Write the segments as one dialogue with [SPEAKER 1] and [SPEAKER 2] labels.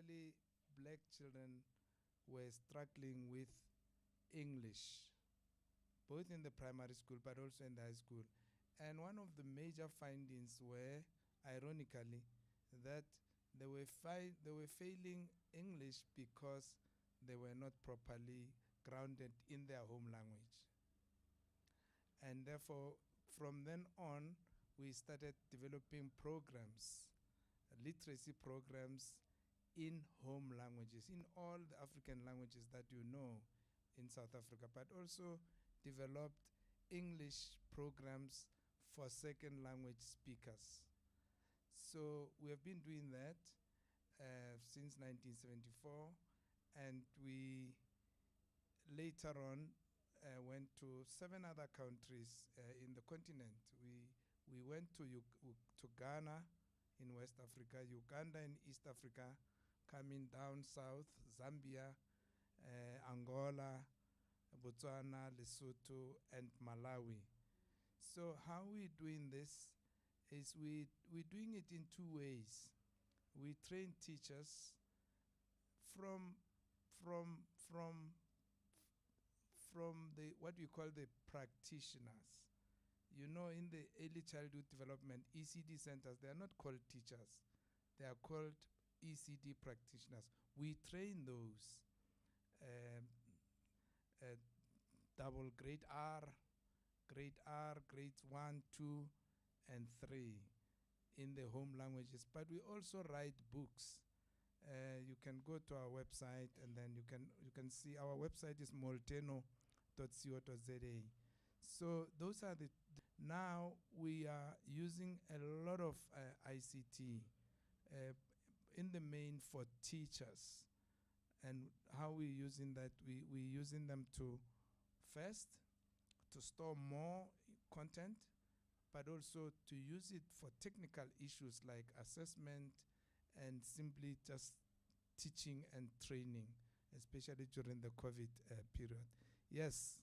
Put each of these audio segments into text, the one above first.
[SPEAKER 1] especially black children were struggling with English, both in the primary school but also in the high school. And one of the major findings were, ironically, that they were failing English because they were not properly grounded in their home language. And therefore, from then on, we started developing programs, literacy programs in home languages, in all the African languages that you know in South Africa, but also developed English programs for second language speakers. So we have been doing that since 1974, and we later on went to 7 other countries in the continent. We went to Ghana in West Africa, Uganda in East Africa, coming down south, Zambia, Angola, Botswana, Lesotho, and Malawi. So how we're doing this is we're doing it in 2 ways. We train teachers from the what we call the practitioners. You know, in the early childhood development, ECD centers, they are not called teachers. They are called ECD practitioners. We train those double grade R, grades 1, 2, and 3 in the home languages. But we also write books. You can go to our website, and then you can see our website is molteno.co.za. So those are the. Now we are using a lot of ICT in the main for teachers. And how we're using that, we're using them to first to store more content, but also to use it for technical issues like assessment and simply just teaching and training, especially during the COVID period. Yes,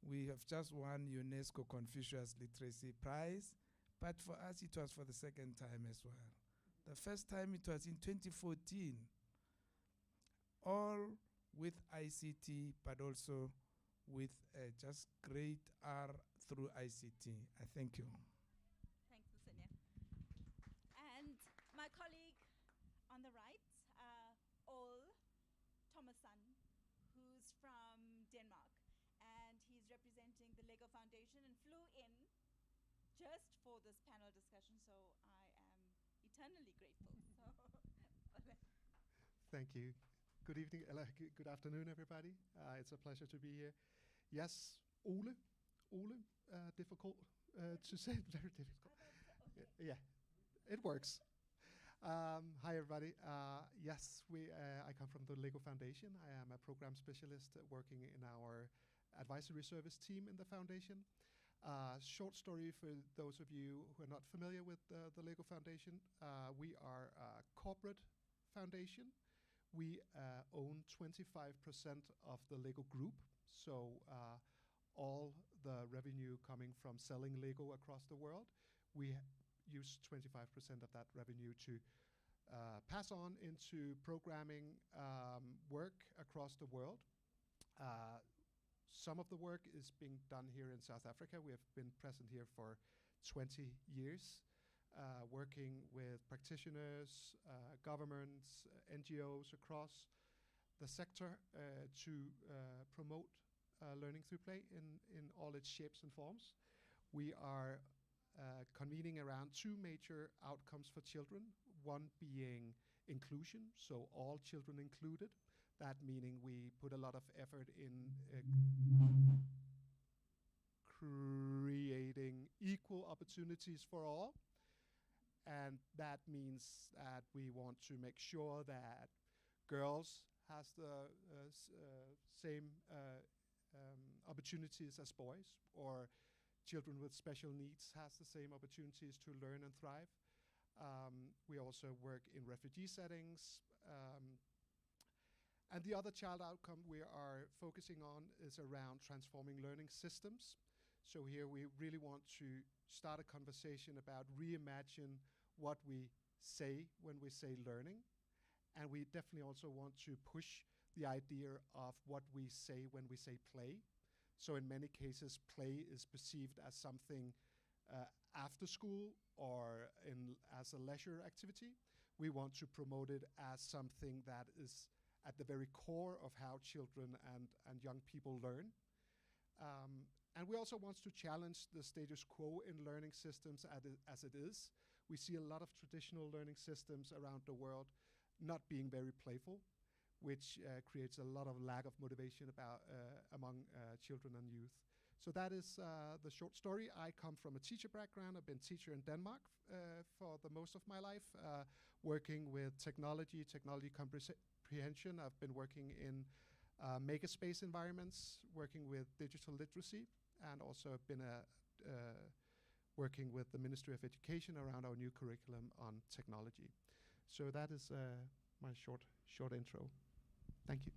[SPEAKER 1] we have just won UNESCO Confucius Literacy Prize, but for us it was for the second time as well. The first time it was in 2014, all with ICT, but also with just grade R through ICT. I thank you.
[SPEAKER 2] Thanks, Lucinia. And my colleague on the right, Ole Thomason, who's from Denmark. And he's representing the Lego Foundation and flew in just for this panel discussion. So I am eternally grateful. So, Ole.
[SPEAKER 3] Thank you. Good evening, good afternoon, everybody. It's a pleasure to be here. Yes, Ole, difficult to say, very difficult. Okay. Yeah, it works. Hi, everybody. Yes, I come from the Lego Foundation. I am a program specialist working in our advisory service team in the foundation. Short story for those of you who are not familiar with the Lego Foundation. We are a corporate foundation. We own 25% of the Lego Group, so all the revenue coming from selling Lego across the world, we use 25% of that revenue to pass on into programming work across the world. Some of the work is being done here in South Africa. We have been present here for 20 years. Working with practitioners, governments, NGOs across the sector to promote learning through play in all its shapes and forms. We are convening around 2 major outcomes for children, one being inclusion, so all children included. That meaning we put a lot of effort in creating equal opportunities for all. And that means that we want to make sure that girls has the same opportunities as boys, or children with special needs has the same opportunities to learn and thrive. We also work in refugee settings. And the other child outcome we are focusing on is around transforming learning systems. So here we really want to start a conversation about reimagine what we say when we say learning, And we definitely also want to push the idea of what we say when we say play. So in many cases, play is perceived as something after school or as a leisure activity. We want to promote it as something that is at the very core of how children and young people learn. And we also want to challenge the status quo in learning systems as it is. We see a lot of traditional learning systems around the world not being very playful, which creates a lot of lack of motivation among children and youth. So that is the short story. I come from a teacher background. I've been a teacher in Denmark for the most of my life, working with technology comprehension. I've been working in makerspace environments, working with digital literacy, and also I've been working with the Ministry of Education around our new curriculum on technology. So that is my short intro. Thank you.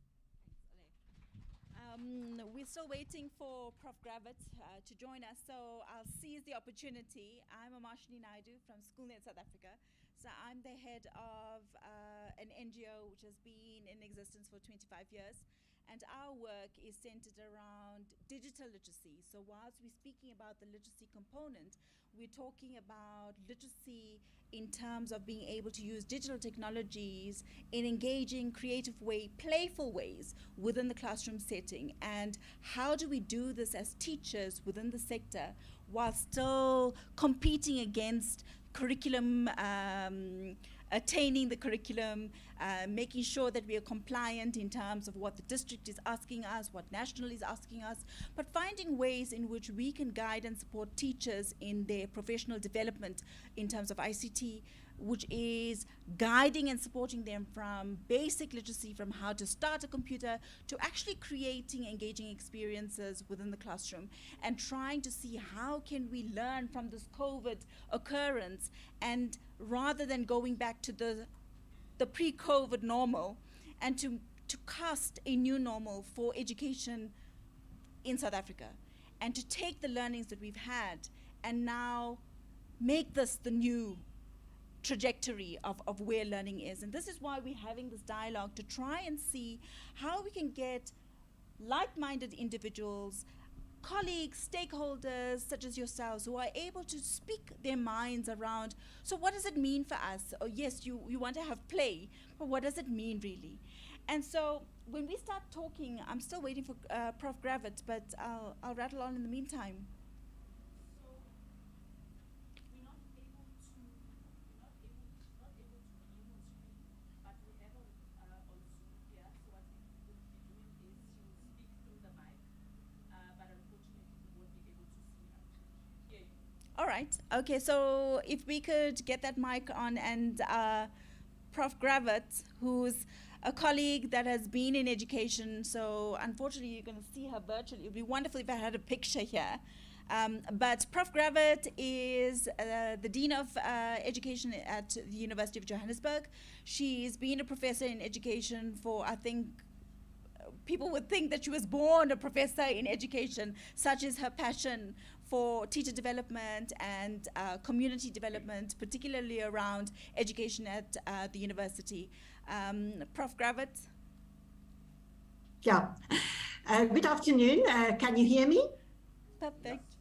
[SPEAKER 2] We're still waiting for Prof. Gravett to join us, so I'll seize the opportunity. I'm Amashini Naidu from SchoolNet South Africa. So I'm the head of an NGO which has been in existence for 25 years. And our work is centered around digital literacy. So whilst we're speaking about the literacy component, we're talking about literacy in terms of being able to use digital technologies in engaging, creative way, playful ways within the classroom setting. And how do we do this as teachers within the sector while still competing against curriculum, attaining the curriculum, making sure that we are compliant in terms of what the district is asking us, what national is asking us, but finding ways in which we can guide and support teachers in their professional development in terms of ICT, which is guiding and supporting them from basic literacy, from how to start a computer, to actually creating engaging experiences within the classroom, and trying to see how can we learn from this COVID occurrence, and rather than going back to the pre-COVID normal, and to cast a new normal for education in South Africa, and to take the learnings that we've had and now make this the new trajectory of where learning is. And this is why we're having this dialogue, to try and see how we can get like-minded individuals, colleagues, stakeholders such as yourselves, who are able to speak their minds around, so what does it mean for us? Oh, yes, you want to have play, but what does it mean really? And so when we start talking, I'm still waiting for Prof. Gravett, but I'll rattle on in the meantime. All right. Okay, so if we could get that mic on, and Prof. Gravett, who's a colleague that has been in education, so unfortunately you're going to see her virtually. It would be wonderful if I had a picture here. But Prof. Gravett is the Dean of Education at the University of Johannesburg. She's been a professor in education for, I think, people would think that she was born a professor in education. Such is her passion for teacher development and community development, particularly around education at the university. Prof. Gravett?
[SPEAKER 4] Yeah. Good afternoon. Can you hear me?
[SPEAKER 2] Perfect.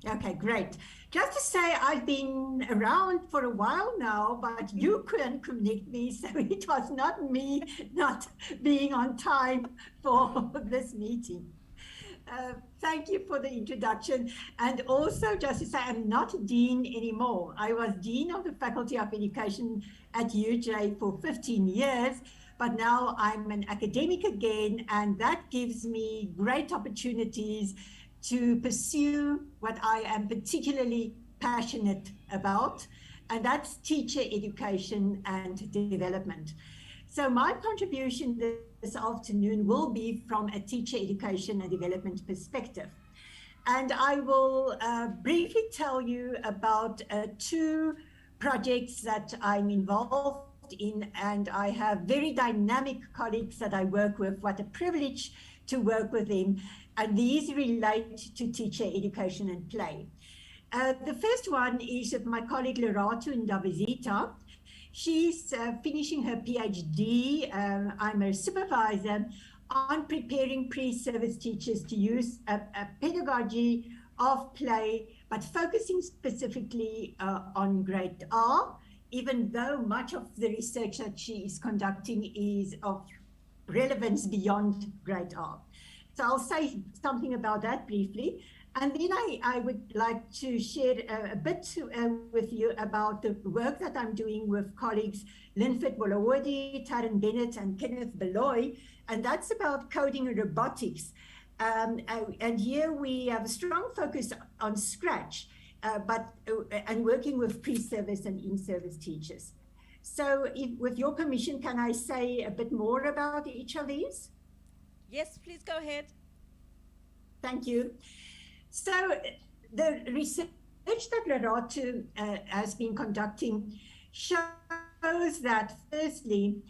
[SPEAKER 4] Okay, great. Just to say, I've been around for a while now, but you couldn't connect me, so it was not me not being on time for this meeting. Thank you for the introduction. And also, just to say, I'm not Dean anymore. I was Dean of the Faculty of Education at UJ for 15 years, but now I'm an academic again, and that gives me great opportunities to pursue what I am particularly passionate about, and that's teacher education and development. So my contribution this afternoon will be from a teacher education and development perspective. And I will briefly tell you about two projects that I'm involved in, and I have very dynamic colleagues that I work with. What a privilege to work with them. And these relate to teacher education and play. The first one is of my colleague Lerato Ndabizita. She's finishing her PhD. I'm a supervisor on preparing pre-service teachers to use a pedagogy of play, but focusing specifically on grade R, even though much of the research that she is conducting is of relevance beyond grade R. So I'll say something about that briefly. And then I would like to share a bit with you about the work that I'm doing with colleagues Linford Bolawodi, Taryn Bennett, and Kenneth Beloy, and that's about coding and robotics. And here we have a strong focus on Scratch, and working with pre-service and in-service teachers. So with your permission, can I say a bit more about each of these?
[SPEAKER 2] Yes, please go ahead.
[SPEAKER 4] Thank you. So the research that Lerato has been conducting shows that, firstly,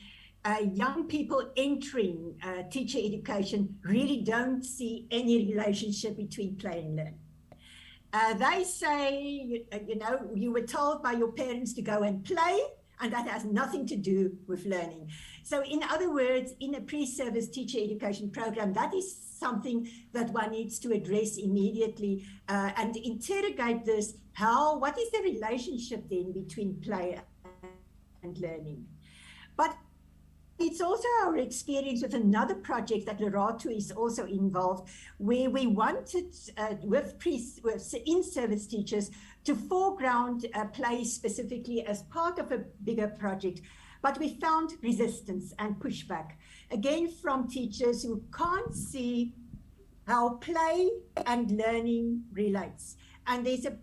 [SPEAKER 4] young people entering teacher education really don't see any relationship between play and learn. They say, you know, you were told by your parents to go and play, and that has nothing to do with learning. So in other words, in a pre-service teacher education program, that is something that one needs to address immediately and interrogate this. What is the relationship then between play and learning? But it's also our experience with another project that Lerato is also involved, where we wanted with in-service teachers to foreground play specifically as part of a bigger project. But we found resistance and pushback, again, from teachers who can't see how play and learning relates. And there's a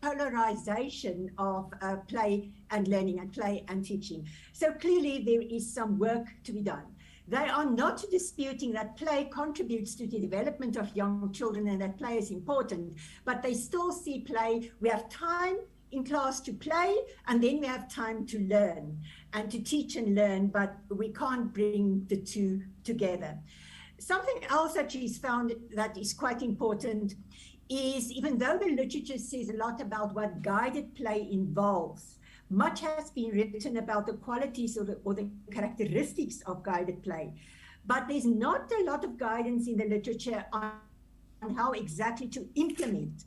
[SPEAKER 4] polarization of play and learning and play and teaching. So clearly there is some work to be done. They are not disputing that play contributes to the development of young children and that play is important, but they still see play. We have time in class to play, and then we have time to learn and to teach and learn, but we can't bring the two together. Something else that she's found that is quite important is, even though the literature says a lot about what guided play involves, much has been written about the qualities or the characteristics of guided play. But there's not a lot of guidance in the literature on how exactly to implement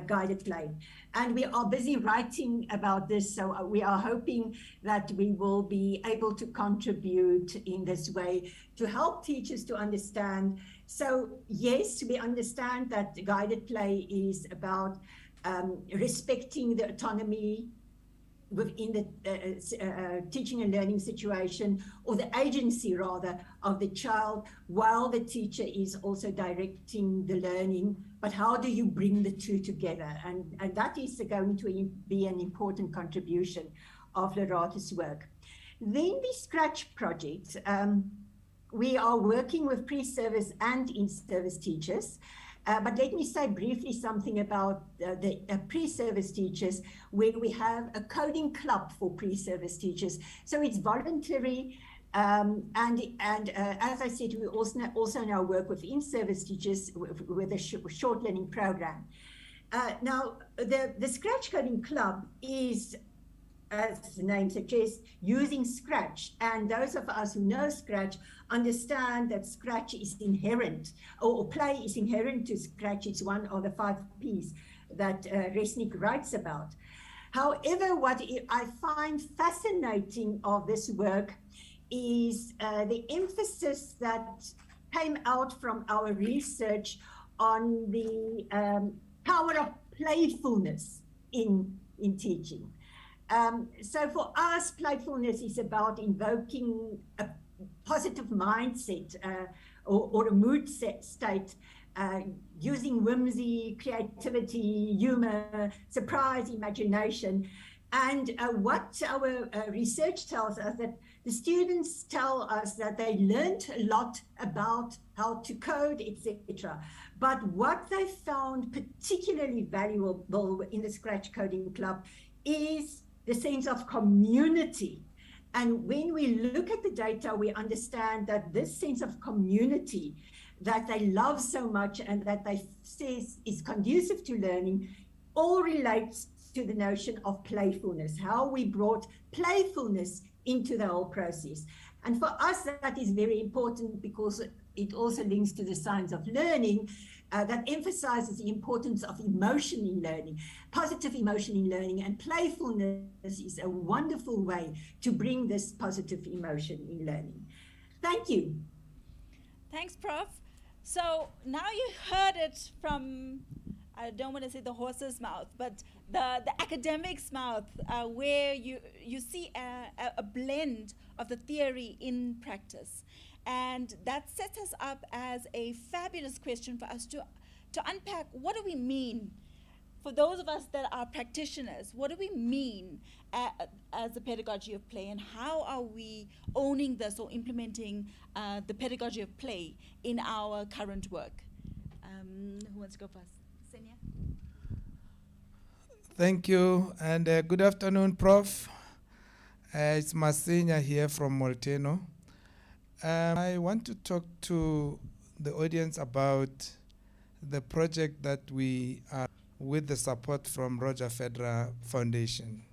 [SPEAKER 4] guided play. And we are busy writing about this, so we are hoping that we will be able to contribute in this way to help teachers to understand. So yes, we understand that guided play is about respecting the autonomy within the teaching and learning situation, or the agency rather of the child, while the teacher is also directing the learning. But how do you bring the two together? And that is going to be an important contribution of Lerato's work. Then the Scratch project, we are working with pre-service and in-service teachers. But let me say briefly something about the pre-service teachers, where we have a coding club for pre-service teachers. So it's voluntary, and as I said, we also now work with in-service teachers with a short learning program. Now, the Scratch Coding Club is, as the name suggests, using Scratch. And those of us who know Scratch understand that Scratch is inherent, or play is inherent to Scratch. It's one of the 5 Ps that Resnick writes about. However, what I find fascinating of this work is the emphasis that came out from our research on the power of playfulness in teaching. So for us, playfulness is about invoking a positive mindset or a mood state, using whimsy, creativity, humor, surprise, imagination. And what our research tells us, that the students tell us that they learned a lot about how to code, etc. But what they found particularly valuable in the Scratch Coding Club is the sense of community. And when we look at the data, we understand that this sense of community that they love so much and that they say is conducive to learning all relates to the notion of playfulness, how we brought playfulness into the whole process. And for us, that is very important because it also links to the science of learning that emphasizes the importance of emotion in learning, positive emotion in learning, and playfulness is a wonderful way to bring this positive emotion in learning. Thank you.
[SPEAKER 2] Thanks, Prof. So now you heard it from, I don't want to say the horse's mouth, but the academic's mouth, where you see a blend of the theory in practice. And that sets us up as a fabulous question for us to unpack. What do we mean? For those of us that are practitioners, what do we mean as the pedagogy of play, and how are we owning this or implementing the pedagogy of play in our current work? Who wants to go first? Senia?
[SPEAKER 1] Thank you, and good afternoon, Prof. It's Masenya here from Molteno. I want to talk to the audience about the project that we are with the support from Roger Federer Foundation.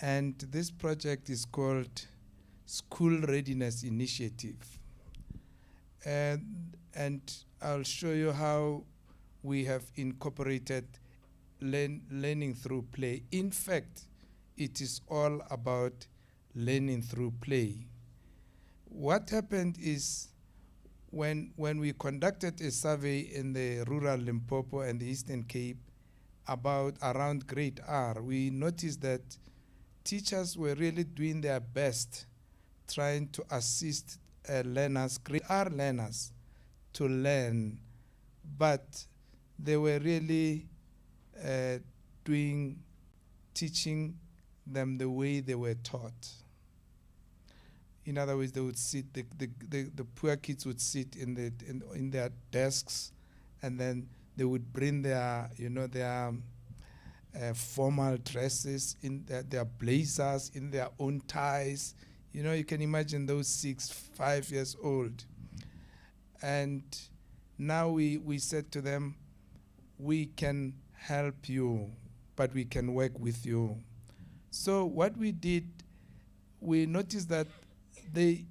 [SPEAKER 1] And this project is called School Readiness Initiative. And I'll show you how we have incorporated learning through play. In fact, it is all about learning through play. What happened is when we conducted a survey in the rural Limpopo and the Eastern Cape around grade R, we noticed that teachers were really doing their best trying to assist learners, grade R learners, to learn, but they were really teaching them the way they were taught. In other words, they would sit, the poor kids would sit in their desks, and then they would bring their formal dresses, in their blazers, in their own ties. You can imagine those 5 years old. And now we said to them, we can help you, but we can work with you. So what we did, we noticed that we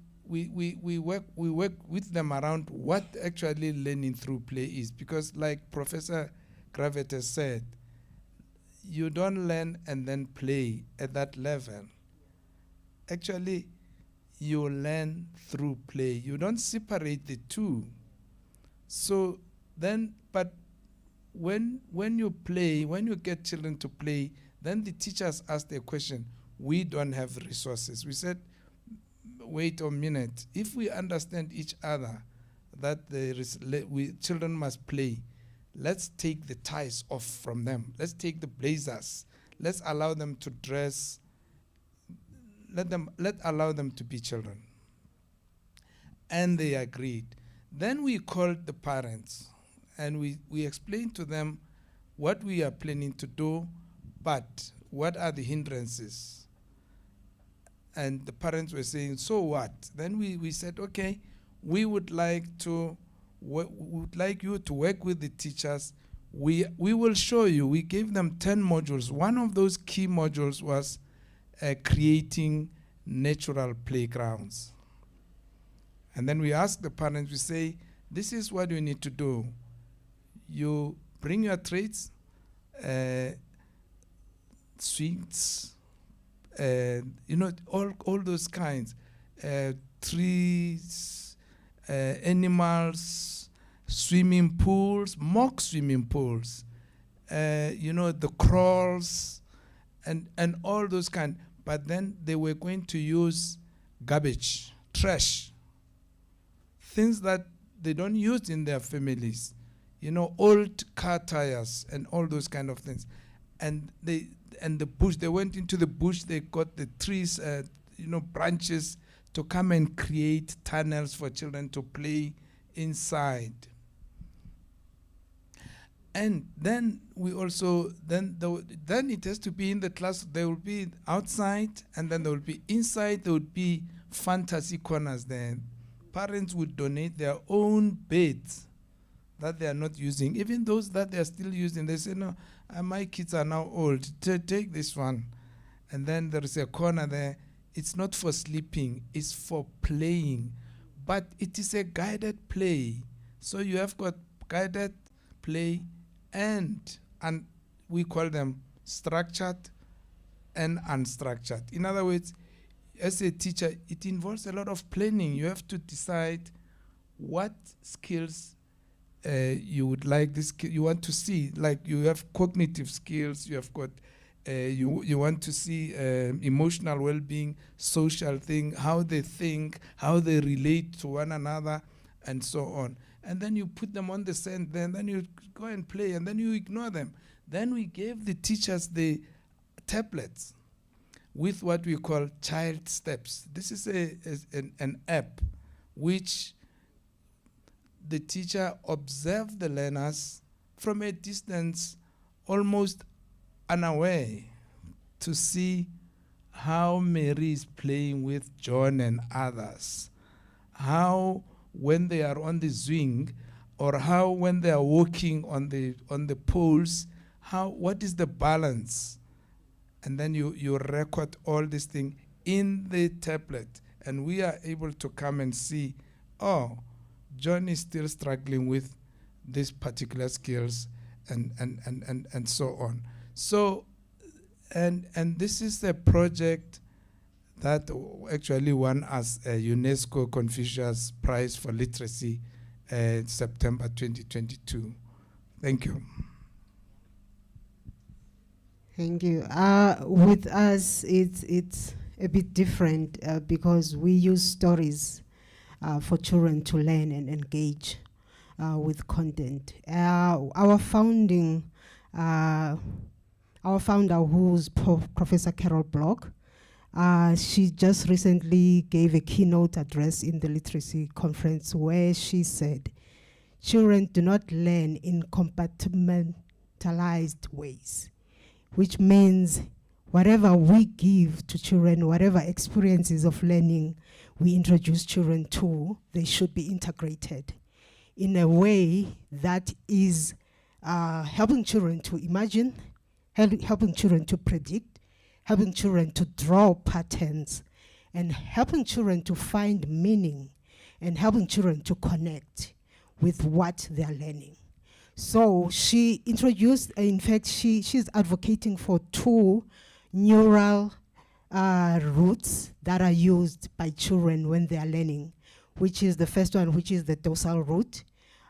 [SPEAKER 1] work with them around what actually learning through play is, because like Professor Gravett has said, you don't learn and then play at that level. Actually, you learn through play. You don't separate the two. So then, but when you play, when you get children to play, then the teachers ask the question, we don't have resources. We said, wait a minute. If we understand each other that children must play, let's take the ties off from them. Let's take the blazers. Let's allow them to dress. Let's allow them to be children. And they agreed. Then we called the parents and we explained to them what we are planning to do, but what are the hindrances? And the parents were saying, so what? Then we said, okay, we would like you to work with the teachers. We will show you. We gave them 10 modules. One of those key modules was creating natural playgrounds. And then we asked the parents, we say, this is what you need to do. You bring your traits, swings, all those kinds, trees, animals, swimming pools, mock swimming pools, the crawls, and all those kind. But then they were going to use garbage, trash, things that they don't use in their families, old car tires and all those kind of things. And the bush, they went into the bush, they got the trees, branches to come and create tunnels for children to play inside. And then we also, then it has to be in the class. There will be outside, and then there will be inside. There would be fantasy corners there. Parents would donate their own beds that they are not using. Even those that they are still using, they say, no, my kids are now old. Take this one. And then there is a corner there. It's not for sleeping, it's for playing. But it is a guided play. So you have got guided play and we call them structured and unstructured. In other words, as a teacher, it involves a lot of planning. You have to decide what skills you would like you want to see. Like you have cognitive skills, you have got you want to see emotional well-being, social thing, how they think, how they relate to one another, and so on. And then you put them on the sand, then you go and play, and then you ignore them. Then we gave the teachers the tablets with what we call child steps. This is an app which the teacher observes the learners from a distance, almost unaware, to see how Mary is playing with John and others, how when they are on the swing, or how when they are walking on the poles, what is the balance? And then you record all this thing in the tablet, and we are able to come and see, oh, John is still struggling with these particular skills, and so on. So, and this is a project that actually won us a UNESCO Confucius Prize for Literacy in September 2022. Thank you.
[SPEAKER 5] Thank you. With us, it's a bit different because we use stories for children to learn and engage with content. Our founder, who's Professor Carol Block, she just recently gave a keynote address in the literacy conference where she said, children do not learn in compartmentalized ways, which means whatever we give to children, whatever experiences of learning we introduce children to, they should be integrated in a way that is helping children to imagine, helping children to predict, helping children to draw patterns, and helping children to find meaning, and helping children to connect with what they are learning. So she introduced, in fact, she's advocating for 2 neural routes that are used by children when they are learning, which is the first one, which is the dorsal route.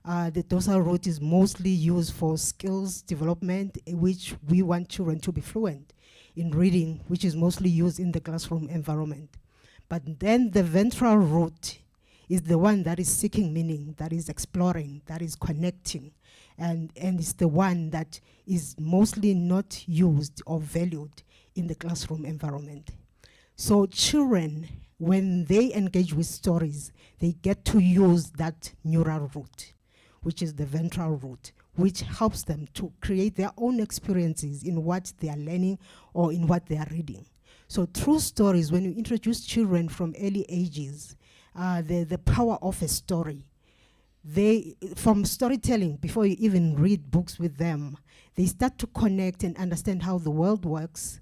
[SPEAKER 5] The dorsal route is mostly used for skills development, which we want children to be fluent in reading, which is mostly used in the classroom environment. But then the ventral route is the one that is seeking meaning, that is exploring, that is connecting, and it's the one that is mostly not used or valued in the classroom environment. So children, when they engage with stories, they get to use that neural route, which is the ventral route, which helps them to create their own experiences in what they are learning or in what they are reading. So through stories, when you introduce children from early ages, the power of a story, from storytelling, before you even read books with them, they start to connect and understand how the world works.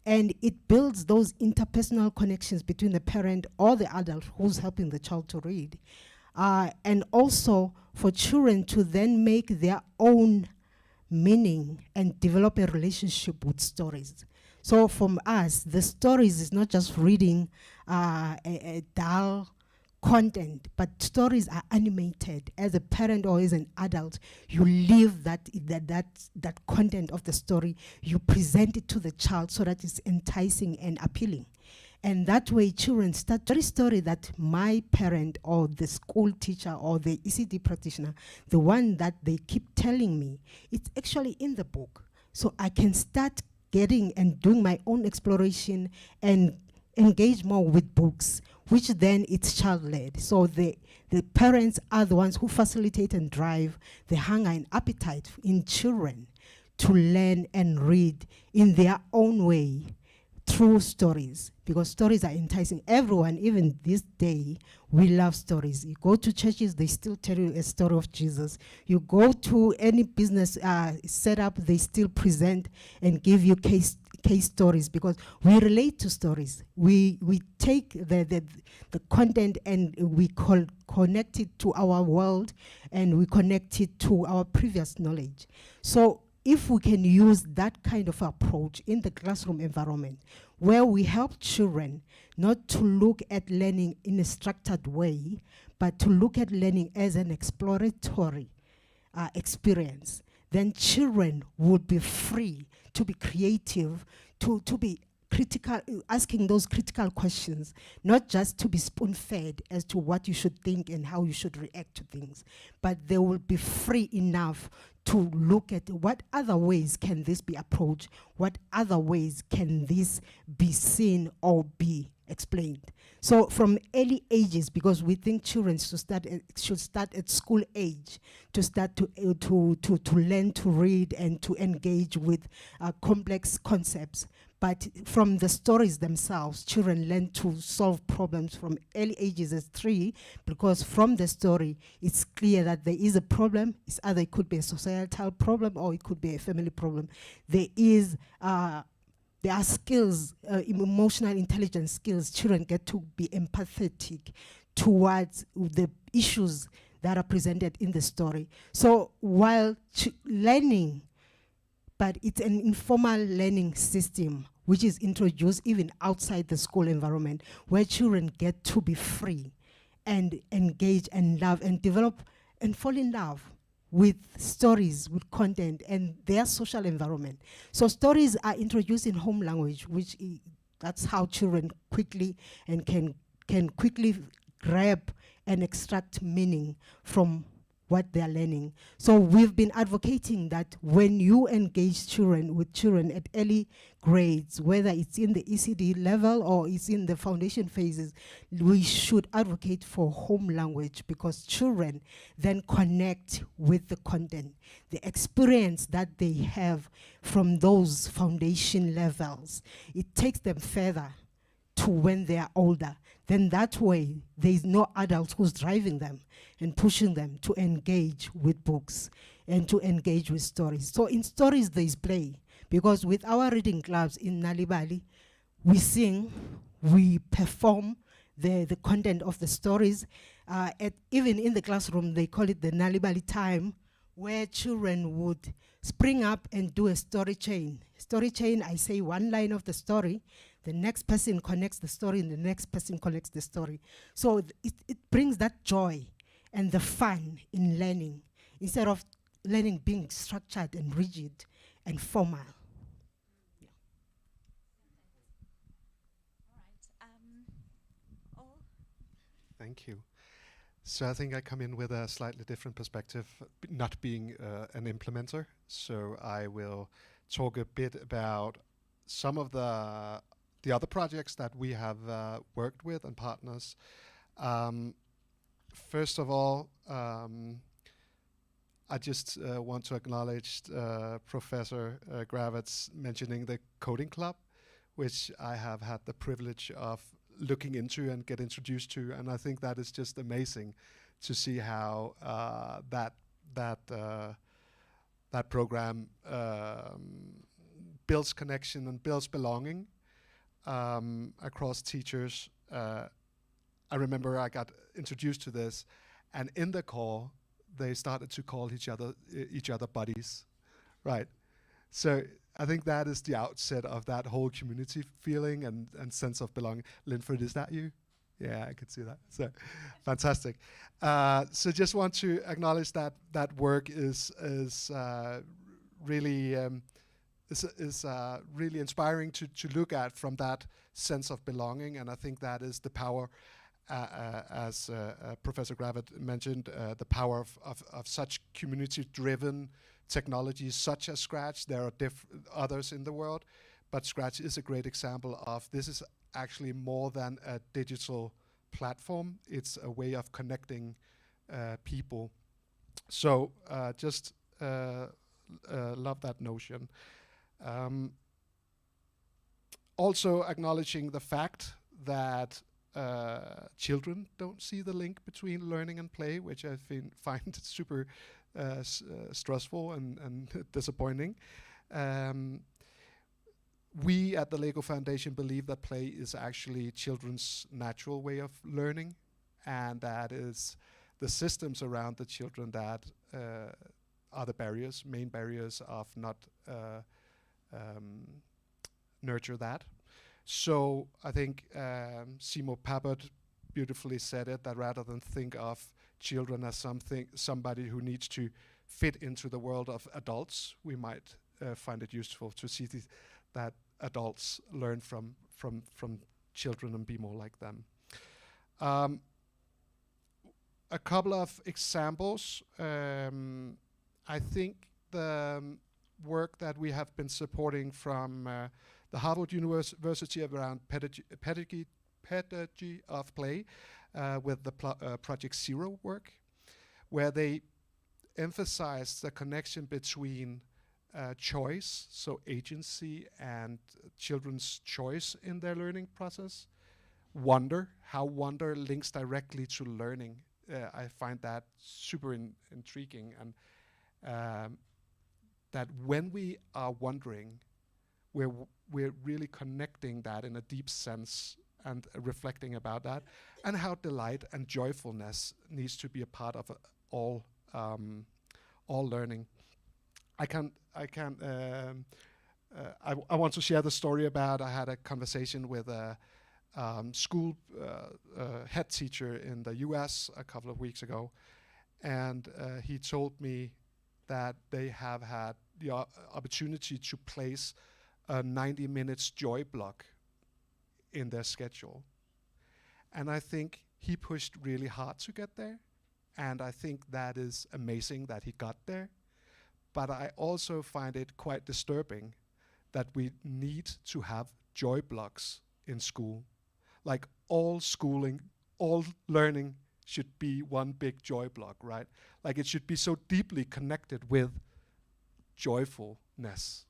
[SPEAKER 5] And it builds those interpersonal connections between the parent or the adult who's helping the child to read. And also for children to then make their own meaning and develop a relationship with stories. So from us, the stories is not just reading a dull content, but stories are animated. As a parent or as an adult, you live that content of the story, you present it to the child so that it's enticing and appealing. And that way children start the story that my parent or the school teacher or the ECD practitioner, the one that they keep telling me, it's actually in the book. So I can start getting and doing my own exploration and engage more with books, which then it's child-led. So the parents are the ones who facilitate and drive the hunger and appetite in children to learn and read in their own way, through stories, because stories are enticing. Everyone, even this day, we love stories. You go to churches, they still tell you a story of Jesus. You go to any business setup, they still present and give you case stories, because we relate to stories. We take the content and we connect it to our world, and we connect it to our previous knowledge. So if we can use that kind of approach in the classroom environment, where we help children not to look at learning in a structured way, but to look at learning as an exploratory experience, then children would be free to be creative, to be critical, asking those critical questions, not just to be spoon-fed as to what you should think and how you should react to things, but they will be free enough to look at what other ways can this be approached, what other ways can this be seen or be explained. So from early ages, because we think children should start at school age to start to learn to read and to engage with complex concepts. But from the stories themselves, children learn to solve problems from early ages as 3, because from the story, it's clear that there is a problem. It's either it could be a societal problem or it could be a family problem. There are skills, emotional intelligence skills. Children get to be empathetic towards the issues that are presented in the story. So while learning, but it's an informal learning system which is introduced even outside the school environment, where children get to be free and engage and love and develop and fall in love with stories, with content, and their social environment. So stories are introduced in home language, that's how children quickly and can quickly grab and extract meaning from what they're learning. So we've been advocating that when you engage with children at early grades, whether it's in the ECD level or it's in the foundation phases, we should advocate for home language, because children then connect with the content, the experience that they have from those foundation levels. It takes them further to when they are older. Then that way, there is no adult who's driving them and pushing them to engage with books and to engage with stories. So in stories, there is play, because with our reading clubs in Nalibali, we sing, we perform the content of the stories. Even in the classroom, they call it the Nalibali time, where children would spring up and do a story chain. Story chain, I say one line of the story, the next person connects the story, and the next person connects the story. So it brings that joy and the fun in learning, instead of learning being structured and rigid and formal.
[SPEAKER 2] All
[SPEAKER 3] Thank you. So I think I come in with a slightly different perspective, not being an implementer. So I will talk a bit about some of the other projects that we have worked with and partners. First of all, I just want to acknowledge Professor Gravitz mentioning the coding club, which I have had the privilege of looking into and get introduced to, and I think that is just amazing to see how that program builds connection and builds belonging across teachers. I remember I got introduced to this, and in the call, they started to call each other buddies, right? So I think that is the outset of that whole community feeling and sense of belonging. Linford, is that you? Yeah, I could see that. So fantastic. So just want to acknowledge that work is really really inspiring to look at from that sense of belonging, and I think that is the power, as Professor Gravett mentioned, the power of such community-driven technologies such as Scratch. There are others in the world, but Scratch is a great example of this. Is actually more than a digital platform. It's a way of connecting people. So just love that notion. Also acknowledging the fact that children don't see the link between learning and play, which I find super stressful and disappointing. We at the Lego Foundation believe that play is actually children's natural way of learning, and that is the systems around the children that are the barriers, main barriers of not nurture that. So I think Simo Papert beautifully said it, that rather than think of children as somebody who needs to fit into the world of adults, we might find it useful to see that adults learn from children and be more like them. A couple of examples. I think the work that we have been supporting from the Harvard University around pedagogy of play with the Project Zero work, where they emphasize the connection between choice, so agency, and children's choice in their learning process. Wonder, how wonder links directly to learning. I find that super intriguing, and that when we are wondering, we're really connecting that in a deep sense and reflecting about that, and how delight and joyfulness needs to be a part of all learning. I want to share the story about, I had a conversation with a school head teacher in the US a couple of weeks ago, and he told me that they have had the opportunity to place a 90 minutes joy block in their schedule. And I think he pushed really hard to get there, and I think that is amazing that he got there. But I also find it quite disturbing that we need to have joy blocks in school. Like all schooling, all learning should be one big joy block, right? Like it should be so deeply connected with joyfulness.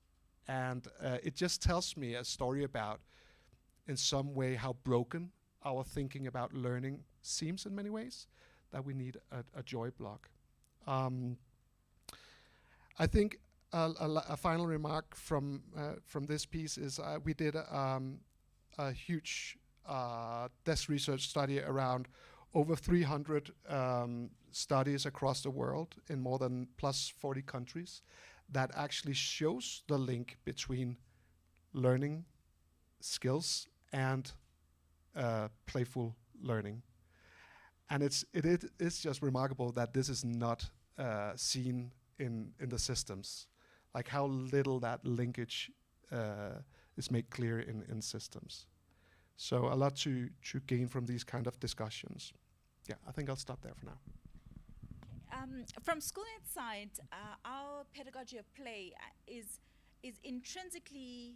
[SPEAKER 3] And it just tells me a story about, in some way, how broken our thinking about learning seems in many ways, that we need a joy block. I think a final remark from this piece is we did a huge desk research study around over 300 studies across the world in more than plus 40 countries that actually shows the link between learning skills and playful learning. And it is just remarkable that this is not seen in the systems, like how little that linkage is made clear in systems. So a lot to gain from these kind of discussions. Yeah, I think I'll stop there for now.
[SPEAKER 2] From SchoolNet side, our pedagogy of play is intrinsically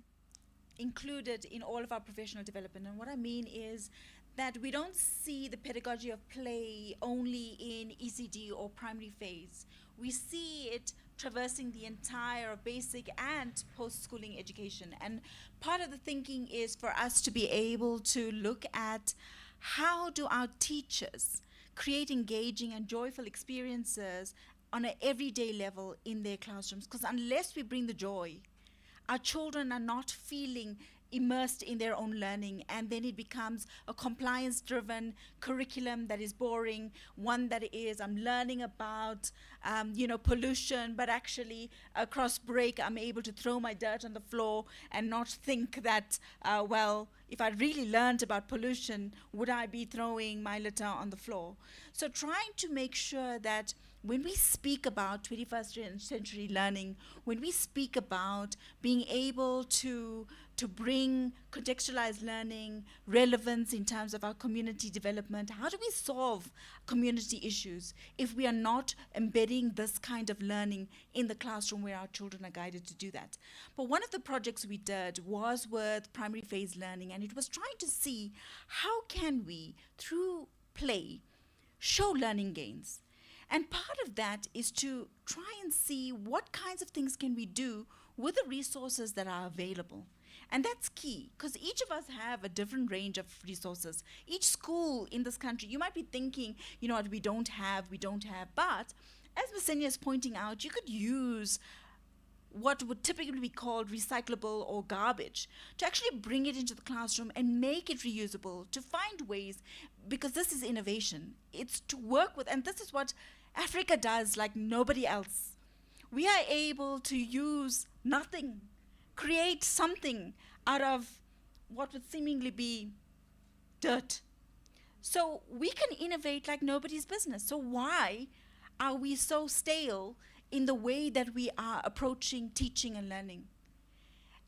[SPEAKER 2] included in all of our professional development. And what I mean is that we don't see the pedagogy of play only in ECD or primary phase. We see it traversing the entire basic and post-schooling education. And part of the thinking is for us to be able to look at how do our teachers create engaging and joyful experiences on an everyday level in their classrooms. Because unless we bring the joy, our children are not feeling immersed in their own learning, and then it becomes a compliance-driven curriculum that is boring, one that is, I'm learning about, pollution, but actually across break, I'm able to throw my dirt on the floor and not think that, if I really learned about pollution, would I be throwing my litter on the floor? So trying to make sure that when we speak about 21st century learning, when we speak about being able to bring contextualized learning, relevance in terms of our community development, how do we solve community issues if we are not embedding this kind of learning in the classroom where our children are guided to do that? But one of the projects we did was with primary phase learning, and it was trying to see how can we, through play, show learning gains. And part of that is to try and see what kinds of things can we do with the resources that are available. And that's key, because each of us have a different range of resources. Each school in this country, you might be thinking, you know what, we don't have. But as Masenia is pointing out, you could use what would typically be called recyclable or garbage to actually bring it into the classroom and make it reusable, to find ways, because this is innovation. It's to work with, and this is what Africa does like nobody else. We are able to use nothing, create something out of what would seemingly be dirt. So we can innovate like nobody's business. So why are we so stale in the way that we are approaching teaching and learning?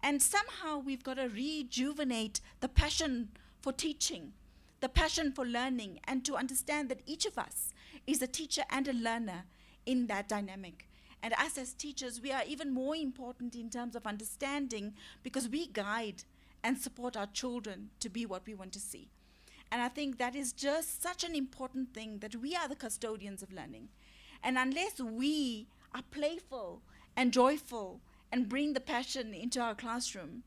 [SPEAKER 2] And somehow we've got to rejuvenate the passion for teaching, the passion for learning, and to understand that each of us is a teacher and a learner in that dynamic. And us as teachers, we are even more important in terms of understanding, because we guide and support our children to be what we want to see. And I think that is just such an important thing, that we are the custodians of learning. And unless we are playful and joyful and bring the passion into our classroom,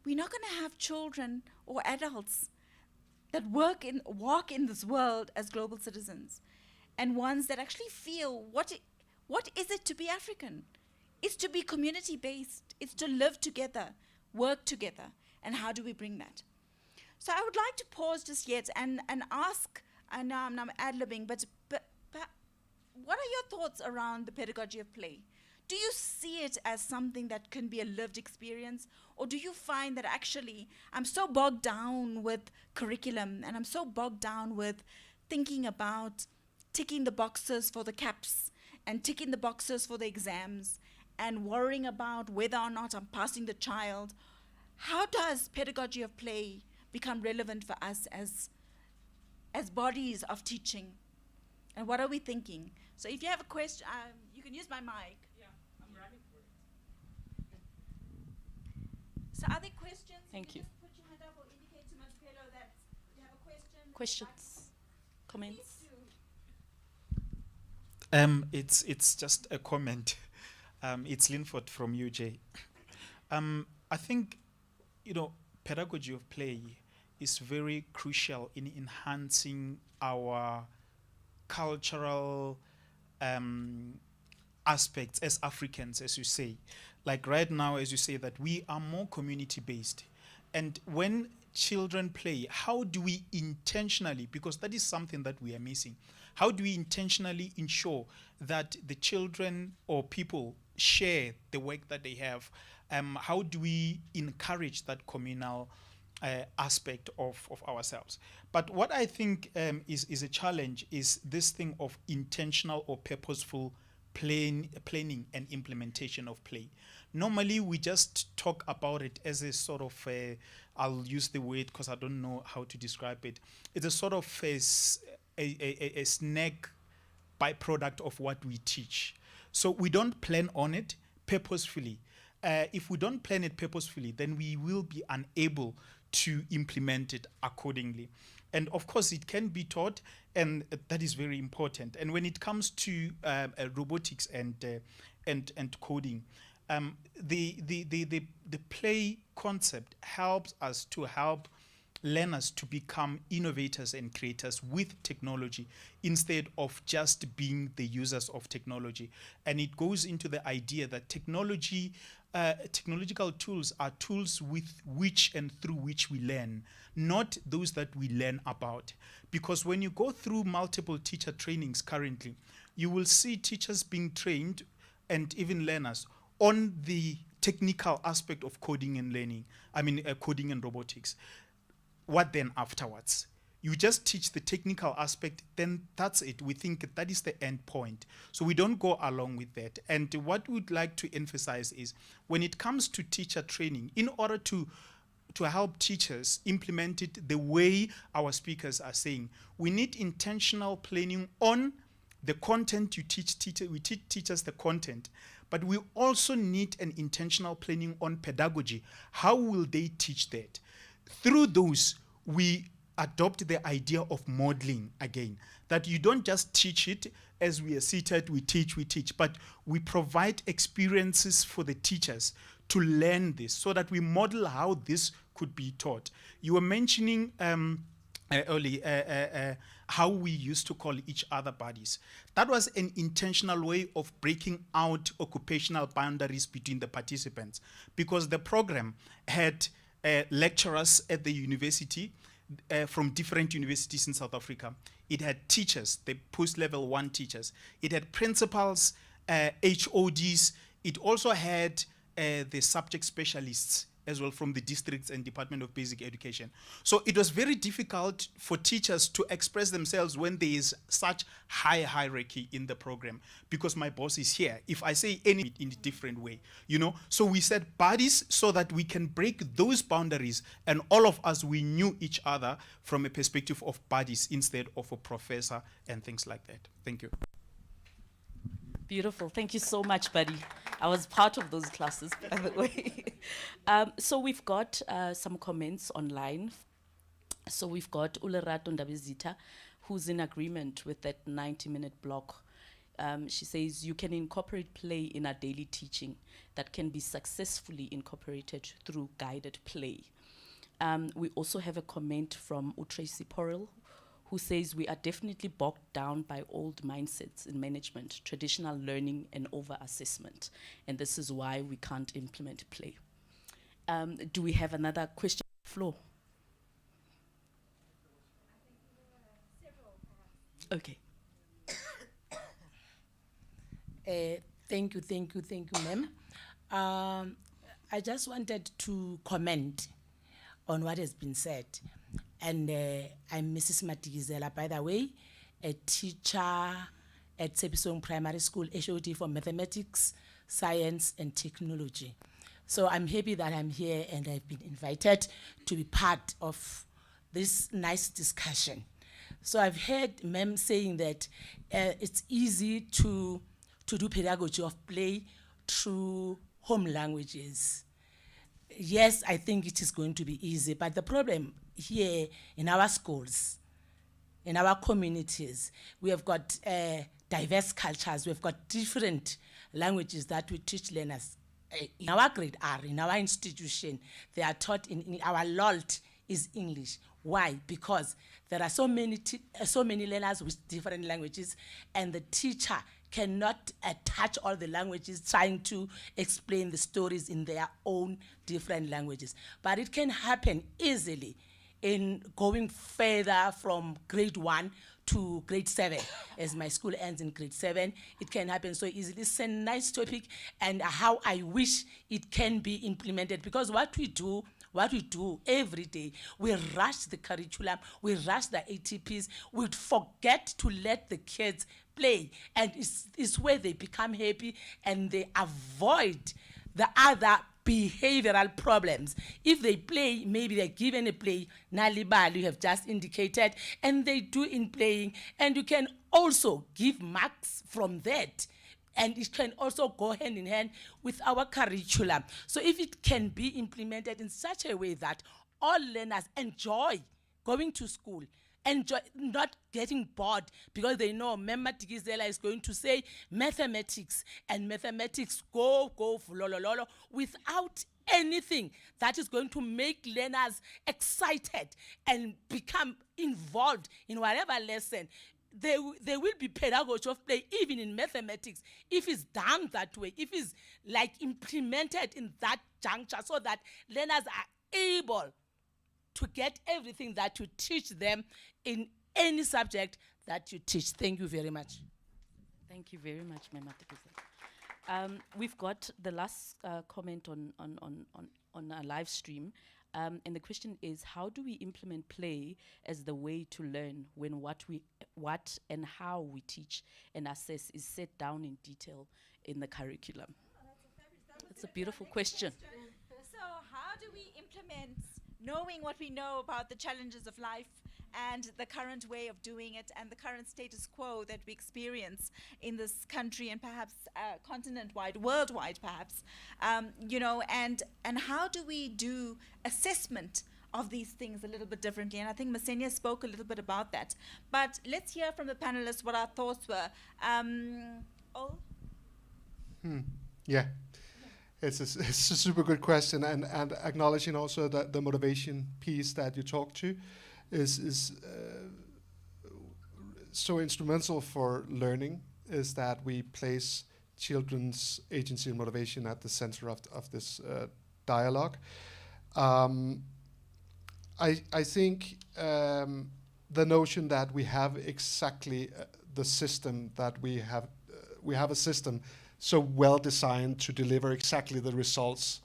[SPEAKER 2] we're not going to have children or adults that walk in this world as global citizens, and ones that actually feel what is it to be African? It's to be community-based. It's to live together, work together. And how do we bring that? So I would like to pause just yet and ask, I know I'm ad-libbing, but what are your thoughts around the pedagogy of play? Do you see it as something that can be a lived experience? Or do you find that actually I'm so bogged down with curriculum, and I'm so bogged down with thinking about ticking the boxes for the CAPs and ticking the boxes for the exams and worrying about whether or not I'm passing the child? How does pedagogy of play become relevant for us as bodies of teaching? And what are we thinking? So if you have a question, you can use my mic.
[SPEAKER 6] Yeah, I'm running for it.
[SPEAKER 2] So are there questions?
[SPEAKER 6] Thank you.
[SPEAKER 2] Just put your hand up or indicate to Marcelo that you have a question.
[SPEAKER 6] Questions, comments?
[SPEAKER 7] It's just a comment. It's Linford from UJ. I think, pedagogy of play is very crucial in enhancing our cultural aspects as Africans, as you say. Like right now, as you say, that we are more community-based. And when children play, how do we intentionally, because that is something that we are missing, how do we intentionally ensure that the children or people share the work that they have? How do we encourage that communal aspect of ourselves? But what I think is a challenge is this thing of intentional or purposeful planning and implementation of play. Normally, we just talk about it as a sort of, I'll use the word because I don't know how to describe it. It's a sort of a snack byproduct of what we teach. So we don't plan on it purposefully. If we don't plan it purposefully, then we will be unable to implement it accordingly. And of course, it can be taught, and that is very important. And when it comes to robotics and coding, the play concept helps us to help learners to become innovators and creators with technology instead of just being the users of technology. And it goes into the idea that technological tools are tools with which and through which we learn, not those that we learn about. Because when you go through multiple teacher trainings currently, you will see teachers being trained and even learners on the technical aspect of coding and learning, coding and robotics. What then afterwards? You just teach the technical aspect, then that's it. We think that is the end point. So we don't go along with that. And what we'd like to emphasize is when it comes to teacher training, in order to help teachers implement it the way our speakers are saying, we need intentional planning on the content you teach teachers. We teach teachers the content, but we also need an intentional planning on pedagogy. How will they teach that? Through those, we adopt the idea of modeling again, that you don't just teach it as we are seated, we teach, but we provide experiences for the teachers to learn this so that we model how this could be taught. You were mentioning early how we used to call each other buddies. That was an intentional way of breaking out occupational boundaries between the participants, because the program had lecturers at the university from different universities in South Africa. It had teachers, the post-level 1 teachers. It had principals, HODs. It also had the subject specialists as well from the districts and Department of Basic Education. So it was very difficult for teachers to express themselves when there is such high hierarchy in the program, because my boss is here. If I say any in a different way, so we said buddies so that we can break those boundaries, and all of us, we knew each other from a perspective of buddies instead of a professor and things like that. Thank you.
[SPEAKER 6] Beautiful. Thank you so much, Buddy. I was part of those classes, by the way. So we've got some comments online. So we've got Ulerato Ndabezita, who's in agreement with that 90-minute block. She says, you can incorporate play in our daily teaching that can be successfully incorporated through guided play. We also have a comment from Utracy Porrell, who says we are definitely bogged down by old mindsets in management, traditional learning, and over-assessment. And this is why we can't implement play. Do we have another question on the floor? Okay.
[SPEAKER 8] Thank you, ma'am. I just wanted to comment on what has been said. And I'm Mrs. Matigizela, by the way, a teacher at Tshepisong Primary School, HOD for Mathematics, Science, and Technology. So I'm happy that I'm here and I've been invited to be part of this nice discussion. So I've heard ma'am saying that it's easy to do pedagogy of play through home languages. Yes, I think it is going to be easy, but the problem here in our schools, in our communities, we have got diverse cultures, we've got different languages that we teach learners. In our grade R, in our institution, they are taught in our LOLT is English. Why? Because there are so many learners with different languages, and the teacher cannot touch all the languages trying to explain the stories in their own different languages. But it can happen easily in going further from grade 1 to grade 7. As my school ends in grade 7, it can happen so easily. It's a nice topic, and how I wish it can be implemented, because what we do every day, we rush the curriculum, we rush the ATPs, we forget to let the kids play, and it's where they become happy and they avoid the other behavioral problems. If they play, maybe they're given a play, Nalibal, you have just indicated, and they do in playing, and you can also give marks from that. And it can also go hand in hand with our curriculum. So if it can be implemented in such a way that all learners enjoy going to school, enjoy not getting bored, because they know Mema Tigizela is going to say mathematics, and mathematics go lolo, without anything that is going to make learners excited and become involved in whatever lesson. There will be pedagogy of play even in mathematics if it's done that way, if it's like implemented in that juncture, so that learners are able to get everything that you teach them in any subject that you teach. Thank you very much.
[SPEAKER 6] Thank you very much, Mema Tigizela. We've got the last comment on our live stream. And the question is, how do we implement play as the way to learn when what and how we teach and assess is set down in detail in the curriculum? That's a beautiful question.
[SPEAKER 2] So how do we implement, knowing what we know about the challenges of life and the current way of doing it and the current status quo that we experience in this country and perhaps continent-wide, worldwide perhaps, and how do we do assessment of these things a little bit differently? And I think Masenia spoke a little bit about that. But let's hear from the panelists what our thoughts were.
[SPEAKER 3] Yeah. it's a super good question, and acknowledging also that the motivation piece that you talked to is so instrumental for learning, is that we place children's agency and motivation at the center of this dialogue. I think the notion that we have exactly the system that we have a system so well designed to deliver exactly the results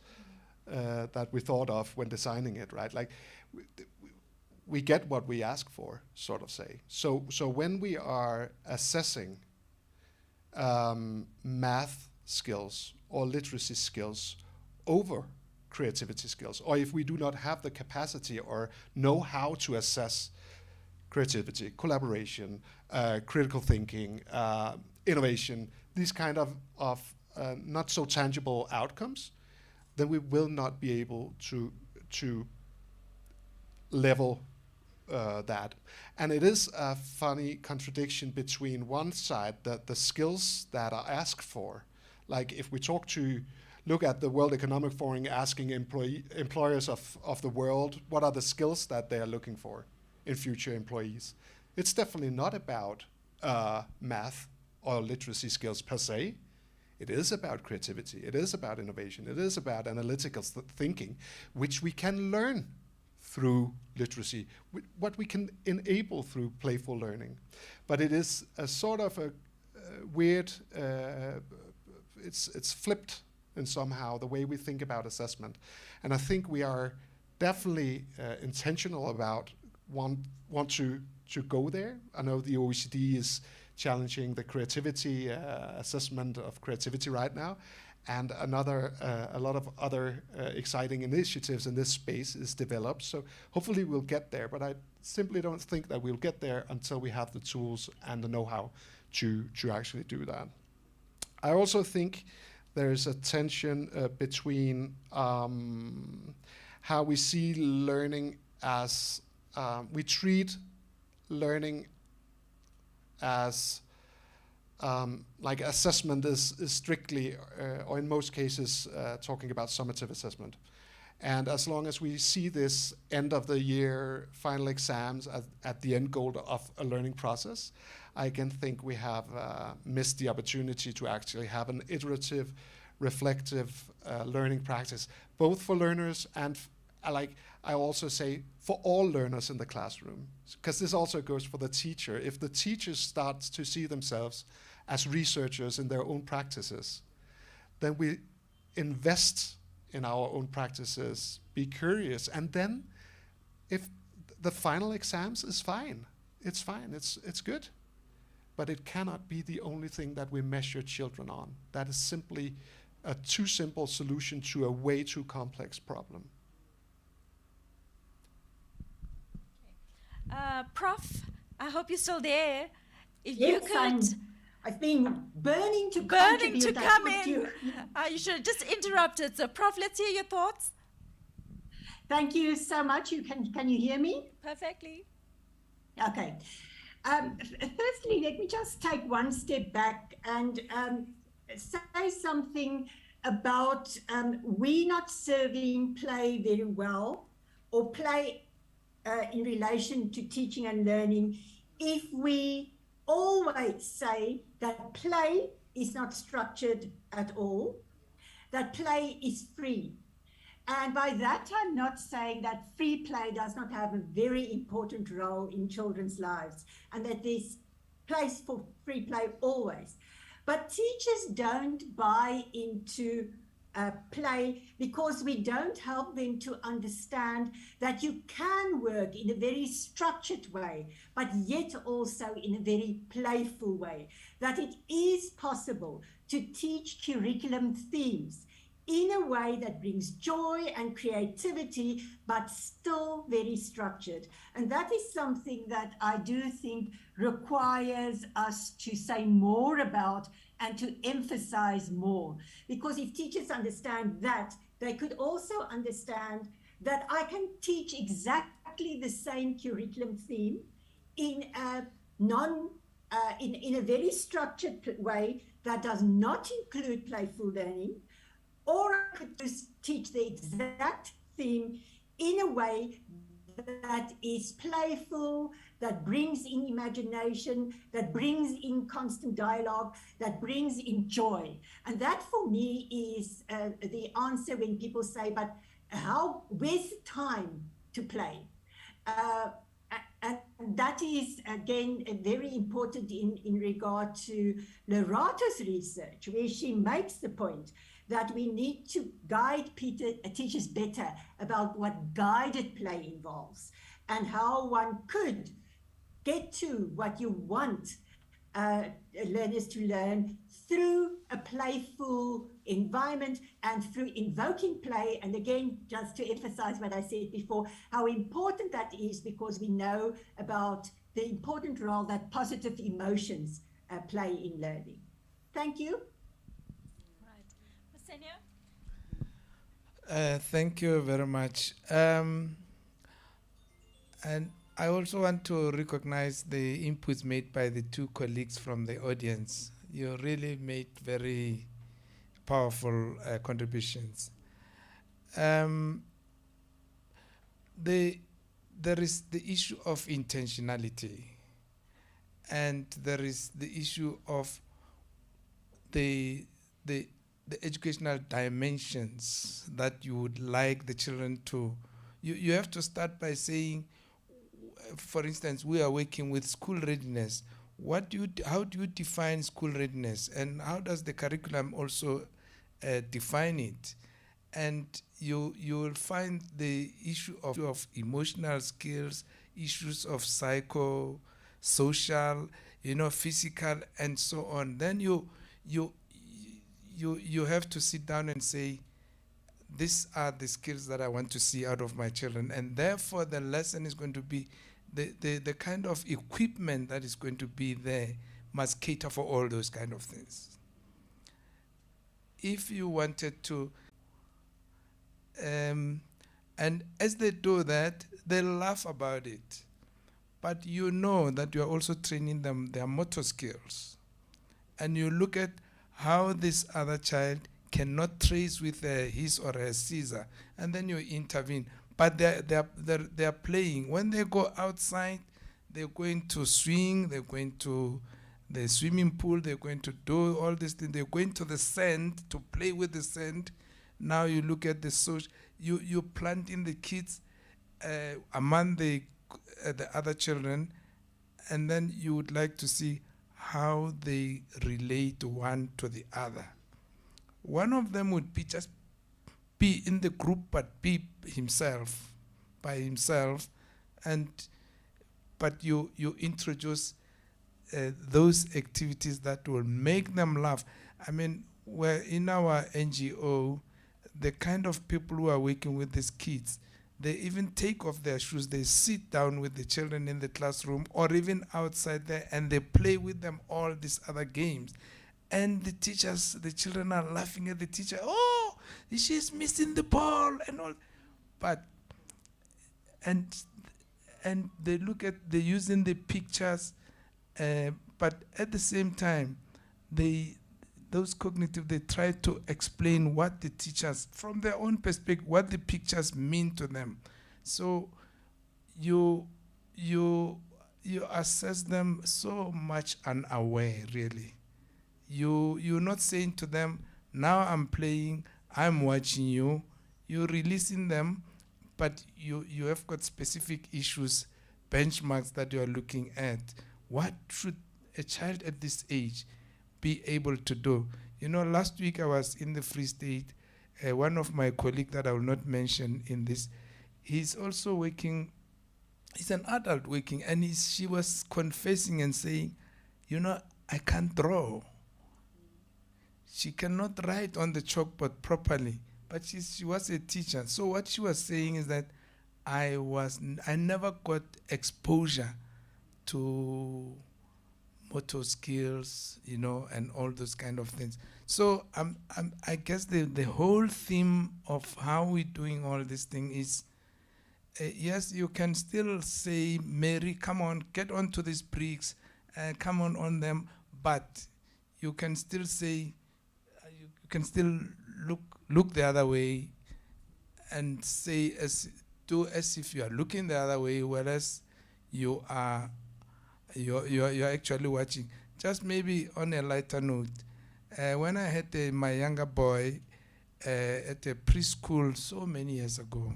[SPEAKER 3] that we thought of when designing it, right? Like we get what we ask for, sort of say. So when we are assessing math skills or literacy skills over creativity skills, or if we do not have the capacity or know how to assess creativity, collaboration, critical thinking, innovation, these kind of not so tangible outcomes, then we will not be able to level that. And it is a funny contradiction between one side, the skills that are asked for. Like if we look at the World Economic Forum asking employers of the world, what are the skills that they are looking for in future employees? It's definitely not about math or literacy skills per se. It is about creativity. It is about innovation. It is about analytical thinking, which we can learn through literacy, what we can enable through playful learning. But it is a sort of a weird, it's flipped in somehow the way we think about assessment. And I think we are definitely intentional about want to go there. I know the OECD is challenging the creativity assessment of creativity right now, and a lot of other exciting initiatives in this space is developed. So hopefully we'll get there, but I simply don't think that we'll get there until we have the tools and the know-how to actually do that. I also think there's a tension between how we see learning as, we treat learning as like assessment is strictly, or in most cases, talking about summative assessment. And as long as we see this end of the year final exams at the end goal of a learning process, I can think we have missed the opportunity to actually have an iterative, reflective learning practice, both for learners and I also say for all learners in the classroom, because this also goes for the teacher. If the teacher starts to see themselves as researchers in their own practices, then we invest in our own practices, be curious, and then if the final exams is fine, it's fine, it's good. But it cannot be the only thing that we measure children on. That is simply a too simple solution to a way too complex problem.
[SPEAKER 2] Prof, I hope you're still there. If
[SPEAKER 4] Yes,
[SPEAKER 2] you could,
[SPEAKER 4] I've been burning to
[SPEAKER 2] come in. You should have just interrupted. So, Prof, let's hear your thoughts.
[SPEAKER 4] Thank you so much. Can you hear me?
[SPEAKER 2] Perfectly.
[SPEAKER 4] Okay. Firstly, let me just take one step back and say something about we not serving play very well, or play in relation to teaching and learning, if we always say that play is not structured at all, that play is free. And by that, I'm not saying that free play does not have a very important role in children's lives and that there's place for free play always. But teachers don't buy into play because we don't help them to understand that you can work in a very structured way, but yet also in a very playful way, that it is possible to teach curriculum themes in a way that brings joy and creativity, but still very structured. And that is something that I do think requires us to say more about and to emphasize more. Because if teachers understand that, they could also understand that I can teach exactly the same curriculum theme in a in a very structured way that does not include playful learning, or I could just teach the exact theme in a way that is playful, that brings in imagination, that brings in constant dialogue, that brings in joy. And that for me is the answer when people say, but where's the time to play? And that is, again, very important in regard to Lorato's research, where she makes the point that we need to guide teachers better about what guided play involves and how one could get to what you want learners to learn through a playful environment and through invoking play. And again, just to emphasize what I said before, how important that is, because we know about the important role that positive emotions play in learning. Thank you.
[SPEAKER 2] Right. Arsenio?
[SPEAKER 1] Thank you very much. And I also want to recognize the inputs made by the two colleagues from the audience. You really made very powerful contributions. There is the issue of intentionality, and there is the issue of the educational dimensions that you would like the children to. You have to start by saying, for instance, we are working with school readiness. How do you define school readiness, and how does the curriculum also define it? And you will find the issue of emotional skills, issues of social, physical, and so on. Then you have to sit down and say, these are the skills that I want to see out of my children, and therefore the lesson is going to be the kind of equipment that is going to be there must cater for all those kind of things. If you wanted to, and as they do that, they laugh about it, but you know that you are also training them their motor skills, and you look at how this other child cannot trace with his or her scissor, and then you intervene. But they're playing. When they go outside, they're going to swing, they're going to the swimming pool, they're going to do all these things, they're going to the sand to play with the sand. Now you look at the social, you plant in the kids among the other children, and then you would like to see how they relate one to the other. One of them would be just be in the group, but be by himself, but you introduce those activities that will make them laugh. I mean, we're in our NGO, the kind of people who are working with these kids, they even take off their shoes, they sit down with the children in the classroom or even outside there, and they play with them all these other games. And the children are laughing at the teacher, oh, she's missing the ball and all. But, and they look at, they're using the pictures, but at the same time, those cognitive, they try to explain what the teachers, from their own perspective, what the pictures mean to them. So you assess them so much unaware, really. You're not saying to them, now I'm playing, I'm watching you. You're releasing them, but you have got specific issues, benchmarks that you are looking at. What should a child at this age be able to do? Last week I was in the Free State. One of my colleagues that I will not mention in this, he's also working, he's an adult working, and she was confessing and saying, I can't draw. She cannot write on the chalkboard properly, but she was a teacher. So what she was saying is that I never got exposure to motor skills, and all those kind of things. So I guess the whole theme of how we're doing all this thing is, yes, you can still say, Mary, come on, get onto these bricks, come on them, but you can still say, you can still look the other way and do as if you are looking the other way, whereas you're actually watching. Just maybe on a lighter note, when I had my younger boy at a preschool so many years ago,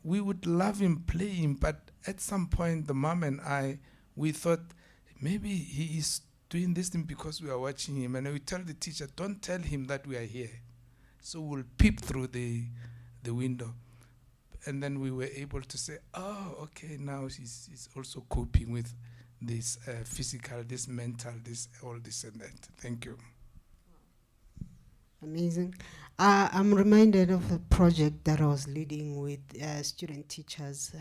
[SPEAKER 1] we would love him, play him, but at some point the mom and I, we thought maybe he is doing this thing because we are watching him, and we tell the teacher, don't tell him that we are here. So we'll peep through the window. And then we were able to say, oh, okay, now he's also coping with this physical, this mental, this, all this and that. Thank you.
[SPEAKER 5] Amazing. I'm reminded of a project that I was leading with student teachers.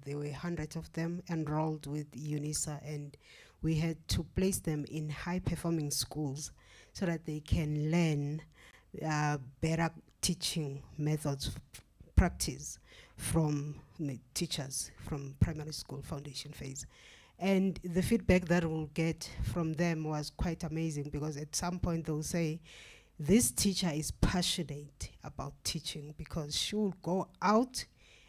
[SPEAKER 5] There were hundreds of them enrolled with UNISA, and we had to place them in high-performing schools so that they can learn better teaching methods, practice from teachers from primary school foundation phase. And the feedback that we'll get from them was quite amazing, because at some point they'll say, this teacher is passionate about teaching, because she will go out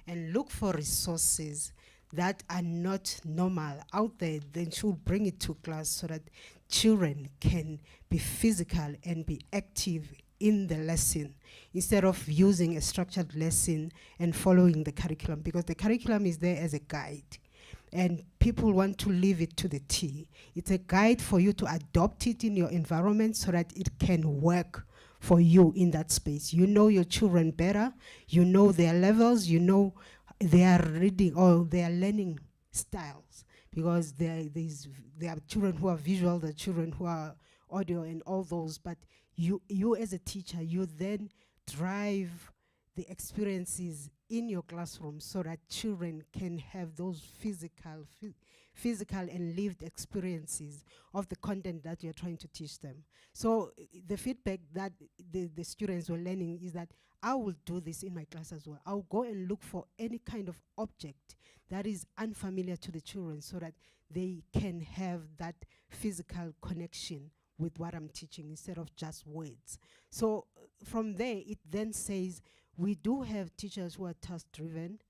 [SPEAKER 5] and look for resources that are not normal out there. Then she will bring it to class so that children can be physical and be active in the lesson, instead of using a structured lesson and following the curriculum, because the curriculum is there as a guide. And people want to leave it to the T. It's a guide for you to adopt it in your environment so that it can work for you in that space. You know your children better, you know their levels, you know their reading or their learning styles, because there are children who are visual, there are children who are audio and all those, but you as a teacher, you then drive the experiences in your classroom so that children can have those physical and lived experiences of the content that you're trying to teach them. So the feedback that the students were learning is that I will do this in my class as well. I'll go and look for any kind of object that is unfamiliar to the children so that they can have that physical connection with what I'm teaching instead of just words. So from there, it then says, we do have teachers who are task-driven,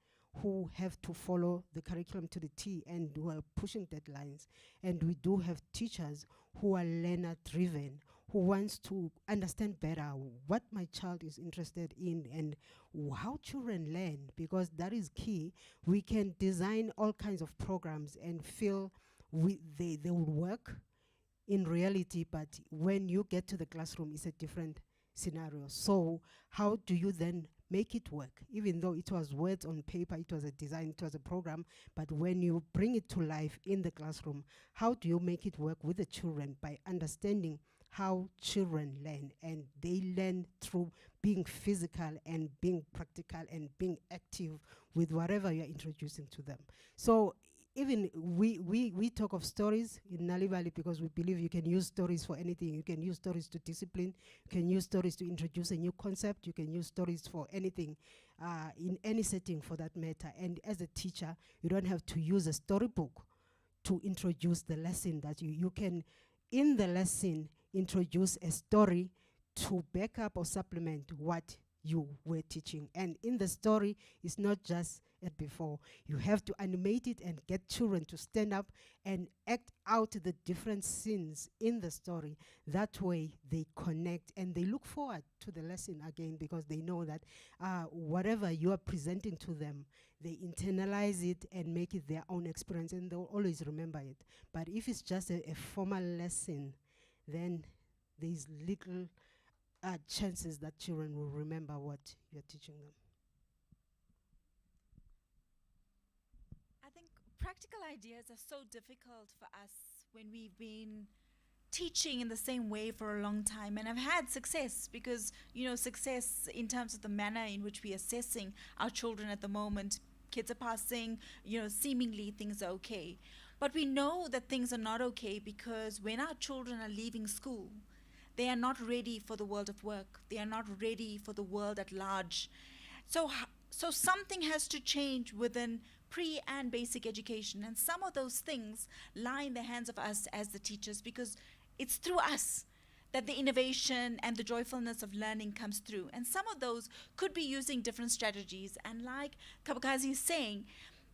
[SPEAKER 5] who have to follow the curriculum to the T and who are pushing deadlines. And we do have teachers who are learner-driven, who wants to understand better what my child is interested in and how children learn, because that is key. We can design all kinds of programs and feel they will work in reality, but when you get to the classroom, it's a different scenario. So how do you then make it work? Even though it was words on paper, it was a design, it was a program, but when you bring it to life in the classroom, how do you make it work with the children by understanding how children learn? And they learn through being physical and being practical and being active with whatever you're introducing to them. So even we talk of stories in Nalibali because we believe you can use stories for anything. You can use stories to discipline. You can use stories to introduce a new concept. You can use stories for anything, in any setting for that matter. And as a teacher, you don't have to use a storybook to introduce the lesson that you can, in the lesson, introduce a story to back up or supplement what you were teaching. And in the story, it's not just as before. You have to animate it and get children to stand up and act out the different scenes in the story. That way they connect and they look forward to the lesson again, because they know that whatever you are presenting to them, they internalize it and make it their own experience, and they'll always remember it. But if it's just a formal lesson, then there's little chances that children will remember what you're teaching them.
[SPEAKER 2] I think practical ideas are so difficult for us when we've been teaching in the same way for a long time, and I've had success because, success in terms of the manner in which we're assessing our children at the moment. Kids are passing, seemingly things are okay. But we know that things are not okay because when our children are leaving school, they are not ready for the world of work. They are not ready for the world at large. So something has to change within pre and basic education. And some of those things lie in the hands of us as the teachers, because it's through us that the innovation and the joyfulness of learning comes through. And some of those could be using different strategies. And like Kabakazi is saying,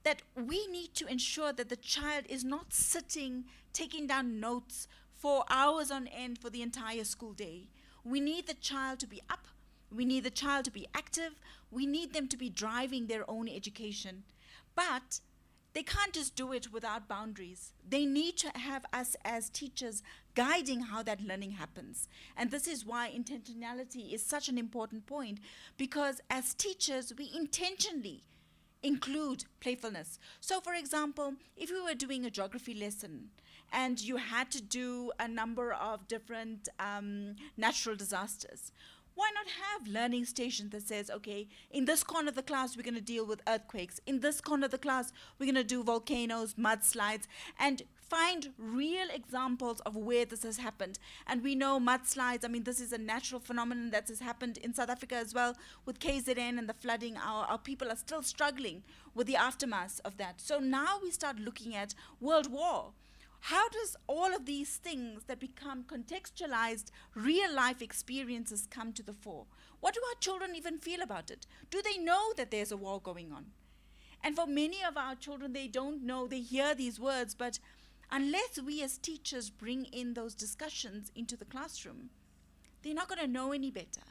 [SPEAKER 2] that we need to ensure that the child is not sitting, taking down notes for hours on end for the entire school day. We need the child to be up. We need the child to be active. We need them to be driving their own education. But they can't just do it without boundaries. They need to have us as teachers guiding how that learning happens. And this is why intentionality is such an important point, because as teachers, we intentionally include playfulness. So for example, if we were doing a geography lesson and you had to do a number of different natural disasters, why not have learning stations that says, okay, in this corner of the class, we're going to deal with earthquakes. In this corner of the class, we're going to do volcanoes, mudslides, and find real examples of where this has happened. And we know mudslides, I mean, this is a natural phenomenon that has happened in South Africa as well with KZN and the flooding. Our people are still struggling with the aftermath of that. So now we start looking at World War. How does all of these things that become contextualized real life experiences come to the fore? What do our children even feel about it? Do they know that there's a war going on? And for many of our children, they don't know, they hear these words, but unless we as teachers bring in those discussions into the classroom, they're not going to know any better.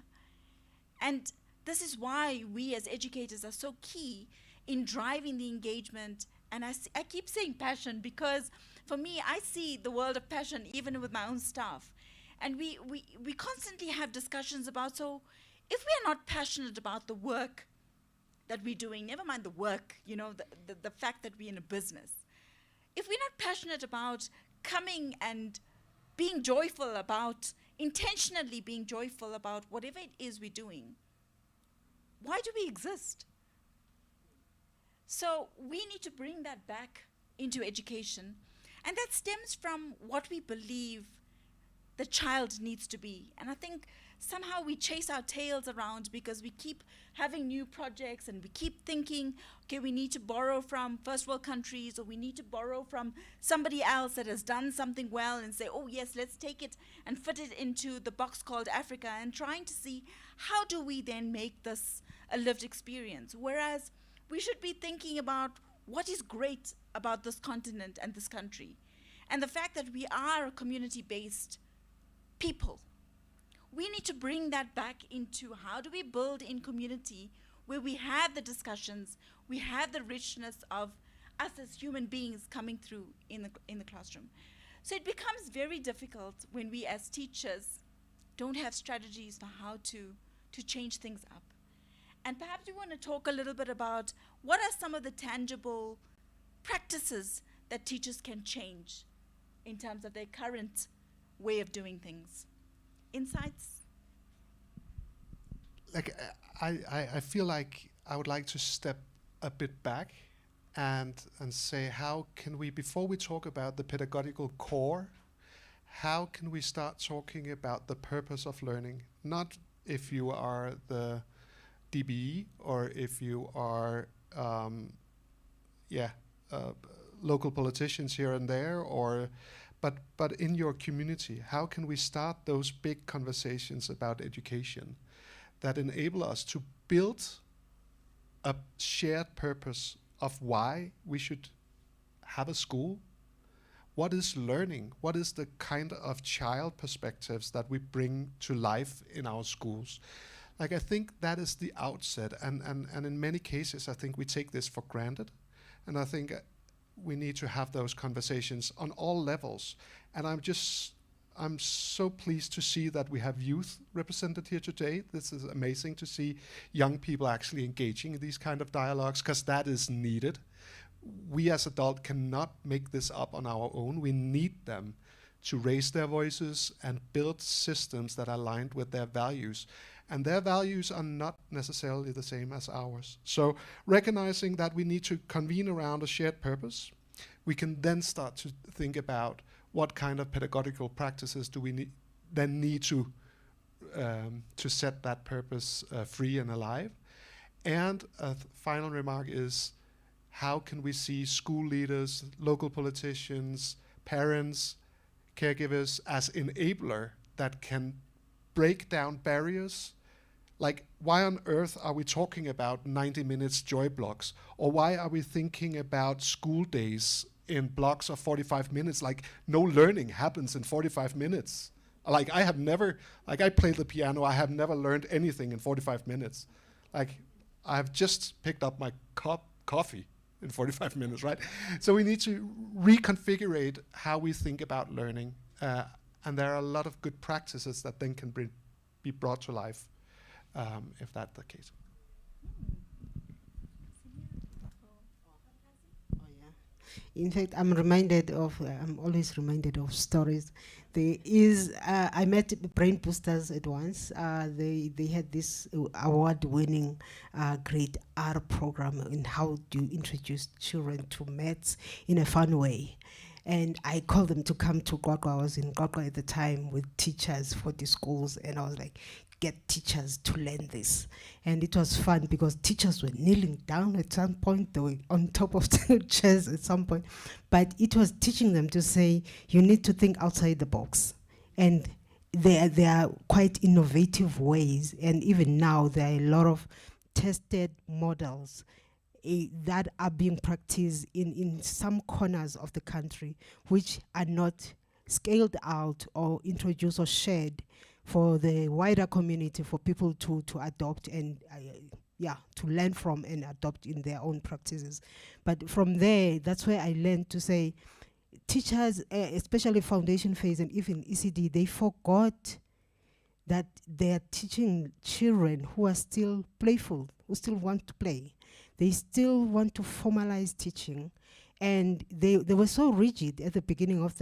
[SPEAKER 2] And this is why we as educators are so key in driving the engagement. And I keep saying passion because for me, I see the world of passion even with my own staff. And we constantly have discussions about, so if we are not passionate about the work that we're doing, never mind the work, you know, the fact that we're in a business. If we're not passionate about coming and being joyful about, intentionally being joyful about whatever it is we're doing, why do we exist? So we need to bring that back into education. And that stems from what we believe the child needs to be. And I think somehow we chase our tails around because we keep having new projects and we keep thinking, okay, we need to borrow from first world countries, or we need to borrow from somebody else that has done something well and say, oh yes, let's take it and fit it into the box called Africa, and trying to see how do we then make this a lived experience. Whereas we should be thinking about what is great about this continent and this country, and the fact that we are a community-based people. We need to bring that back into how do we build in community where we have the discussions, we have the richness of us as human beings coming through in the classroom. So it becomes very difficult when we as teachers don't have strategies for how to change things up. And perhaps we want to talk a little bit about what are some of the tangible practices that teachers can change in terms of their current way of doing things. Insights?
[SPEAKER 3] Like I feel like I would like to step a bit back and say, how can we, before we talk about the pedagogical core, how can we start talking about the purpose of learning? Not if you are the DBE or if you are local politicians here and there, or but in your community, how can we start those big conversations about education that enable us to build a shared purpose of why we should have a school? What is learning? What is the kind of child perspectives that we bring to life in our schools? Like, I think that is the outset, and in many cases I think we take this for granted, and I think we need to have those conversations on all levels. And I'm so pleased to see that we have youth represented here today. This is amazing to see young people actually engaging in these kind of dialogues, because that is needed. We as adults cannot make this up on our own. We need them to raise their voices and build systems that are aligned with their values. And their values are not necessarily the same as ours. So recognizing that we need to convene around a shared purpose, we can then start to think about what kind of pedagogical practices do we need to set that purpose free and alive. And a final remark is, how can we see school leaders, local politicians, parents, caregivers as enabler that can break down barriers. Like, why on earth are we talking about 90 minutes joy blocks? Or why are we thinking about school days in blocks of 45 minutes? Like, no learning happens in 45 minutes. Like, I play the piano, I have never learned anything in 45 minutes. Like, I've just picked up my coffee in 45 minutes, right? So we need to reconfigure how we think about learning. And there are a lot of good practices that then can be brought to life. If that's the case.
[SPEAKER 5] Oh, yeah. In fact, I'm always reminded of stories. I met Brain Boosters at once. They had this award-winning grade R program in how to introduce children to maths in a fun way. And I called them to come to Gwagwa. I was in Gwagwa at the time with teachers for the schools, and I was like, get teachers to learn this. And it was fun because teachers were kneeling down at some point, they were on top of the chairs at some point. But it was teaching them to say, you need to think outside the box. And there are quite innovative ways, and even now there are a lot of tested models that are being practiced in some corners of the country, which are not scaled out or introduced or shared for the wider community, for people to adopt and to learn from and adopt in their own practices. But from there, that's where I learned to say, teachers, especially foundation phase and even ECD, they forgot that they're teaching children who are still playful, who still want to play. They still want to formalize teaching. And they were so rigid at the beginning of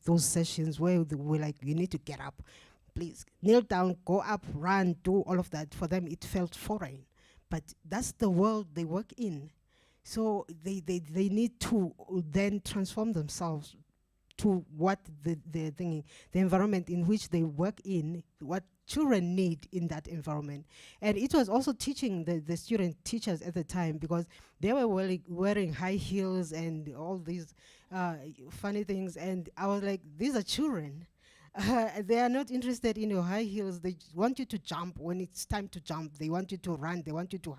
[SPEAKER 5] those sessions where they were like, you need to get up, please kneel down, go up, run, do all of that. For them, it felt foreign. But that's the world they work in. So they need to then transform themselves to what the environment in which they work in, what children need in that environment. And it was also teaching the student teachers at the time, because they were wearing high heels and all these funny things. And I was like, these are children. They are not interested in your high heels. They want you to jump when it's time to jump. They want you to run. They want you to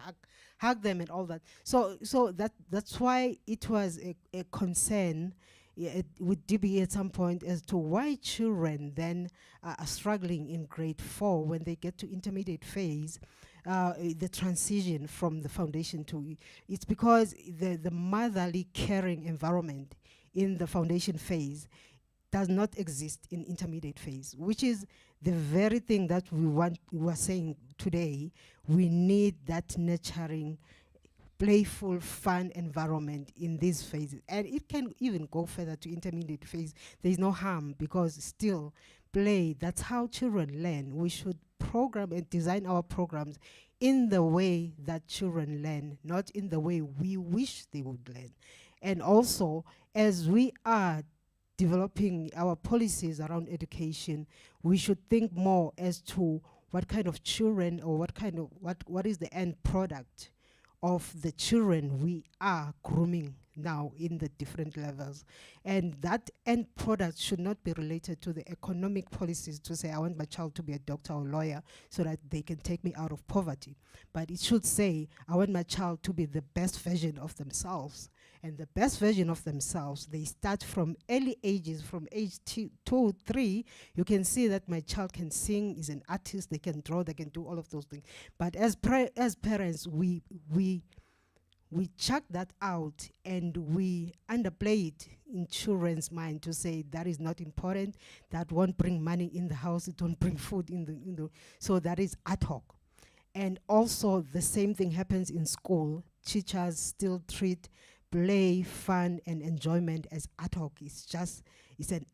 [SPEAKER 5] hug them and all that. So that's why it was a concern with DBE at some point as to why children then are struggling in grade 4 when they get to intermediate phase, the transition from the foundation to, it's because the motherly caring environment in the foundation phase does not exist in intermediate phase, which is the very thing that we are saying today. We need that nurturing, playful, fun environment in these phases. And it can even go further to intermediate phase. There is no harm, because still play, that's how children learn. We should program and design our programs in the way that children learn, not in the way we wish they would learn. And also, as we are developing our policies around education, we should think more as to what kind of children, or what is the end product of the children we are grooming now in the different levels. And that end product should not be related to the economic policies to say, I want my child to be a doctor or lawyer so that they can take me out of poverty. But it should say, I want my child to be the best version of themselves. And the best version of themselves, they start from early ages, from age 2, 3. You can see that my child can sing, is an artist, they can draw, they can do all of those things. But as parents, we chuck that out and we underplay it in children's mind to say that is not important, that won't bring money in the house, it won't bring food in the so that is ad hoc. And also the same thing happens in school. Teachers still treat play, fun, and enjoyment as ad hoc. It's an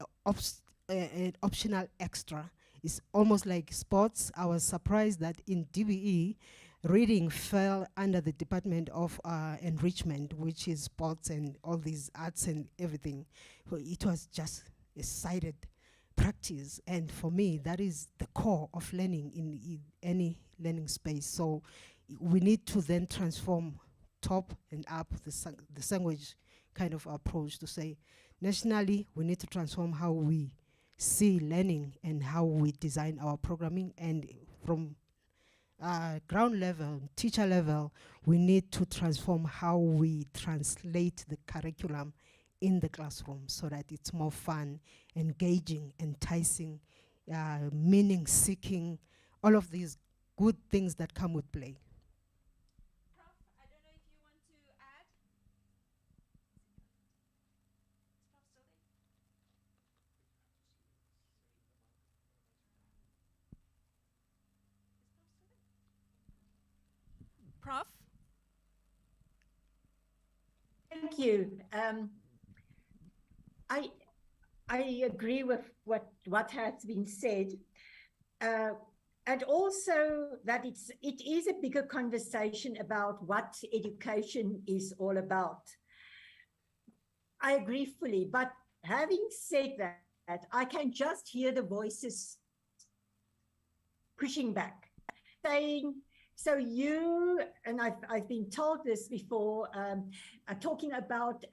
[SPEAKER 5] optional extra. It's almost like sports. I was surprised that in DBE, reading fell under the Department of Enrichment, which is sports and all these arts and everything. So it was just a sided practice. And for me, that is the core of learning in any learning space. So we need to then transform top and up the sandwich kind of approach to say, nationally, we need to transform how we see learning and how we design our programming. And from ground level, teacher level, we need to transform how we translate the curriculum in the classroom so that it's more fun, engaging, enticing, meaning seeking, all of these good things that come with play.
[SPEAKER 2] Prof, I don't know if you want to add. Is Prof still there? Prof?
[SPEAKER 4] Thank you. I agree with what has been said, and also that it is a bigger conversation about what education is all about. I agree fully, but having said that, I can just hear the voices pushing back, saying, so you, and I've been told this before, talking about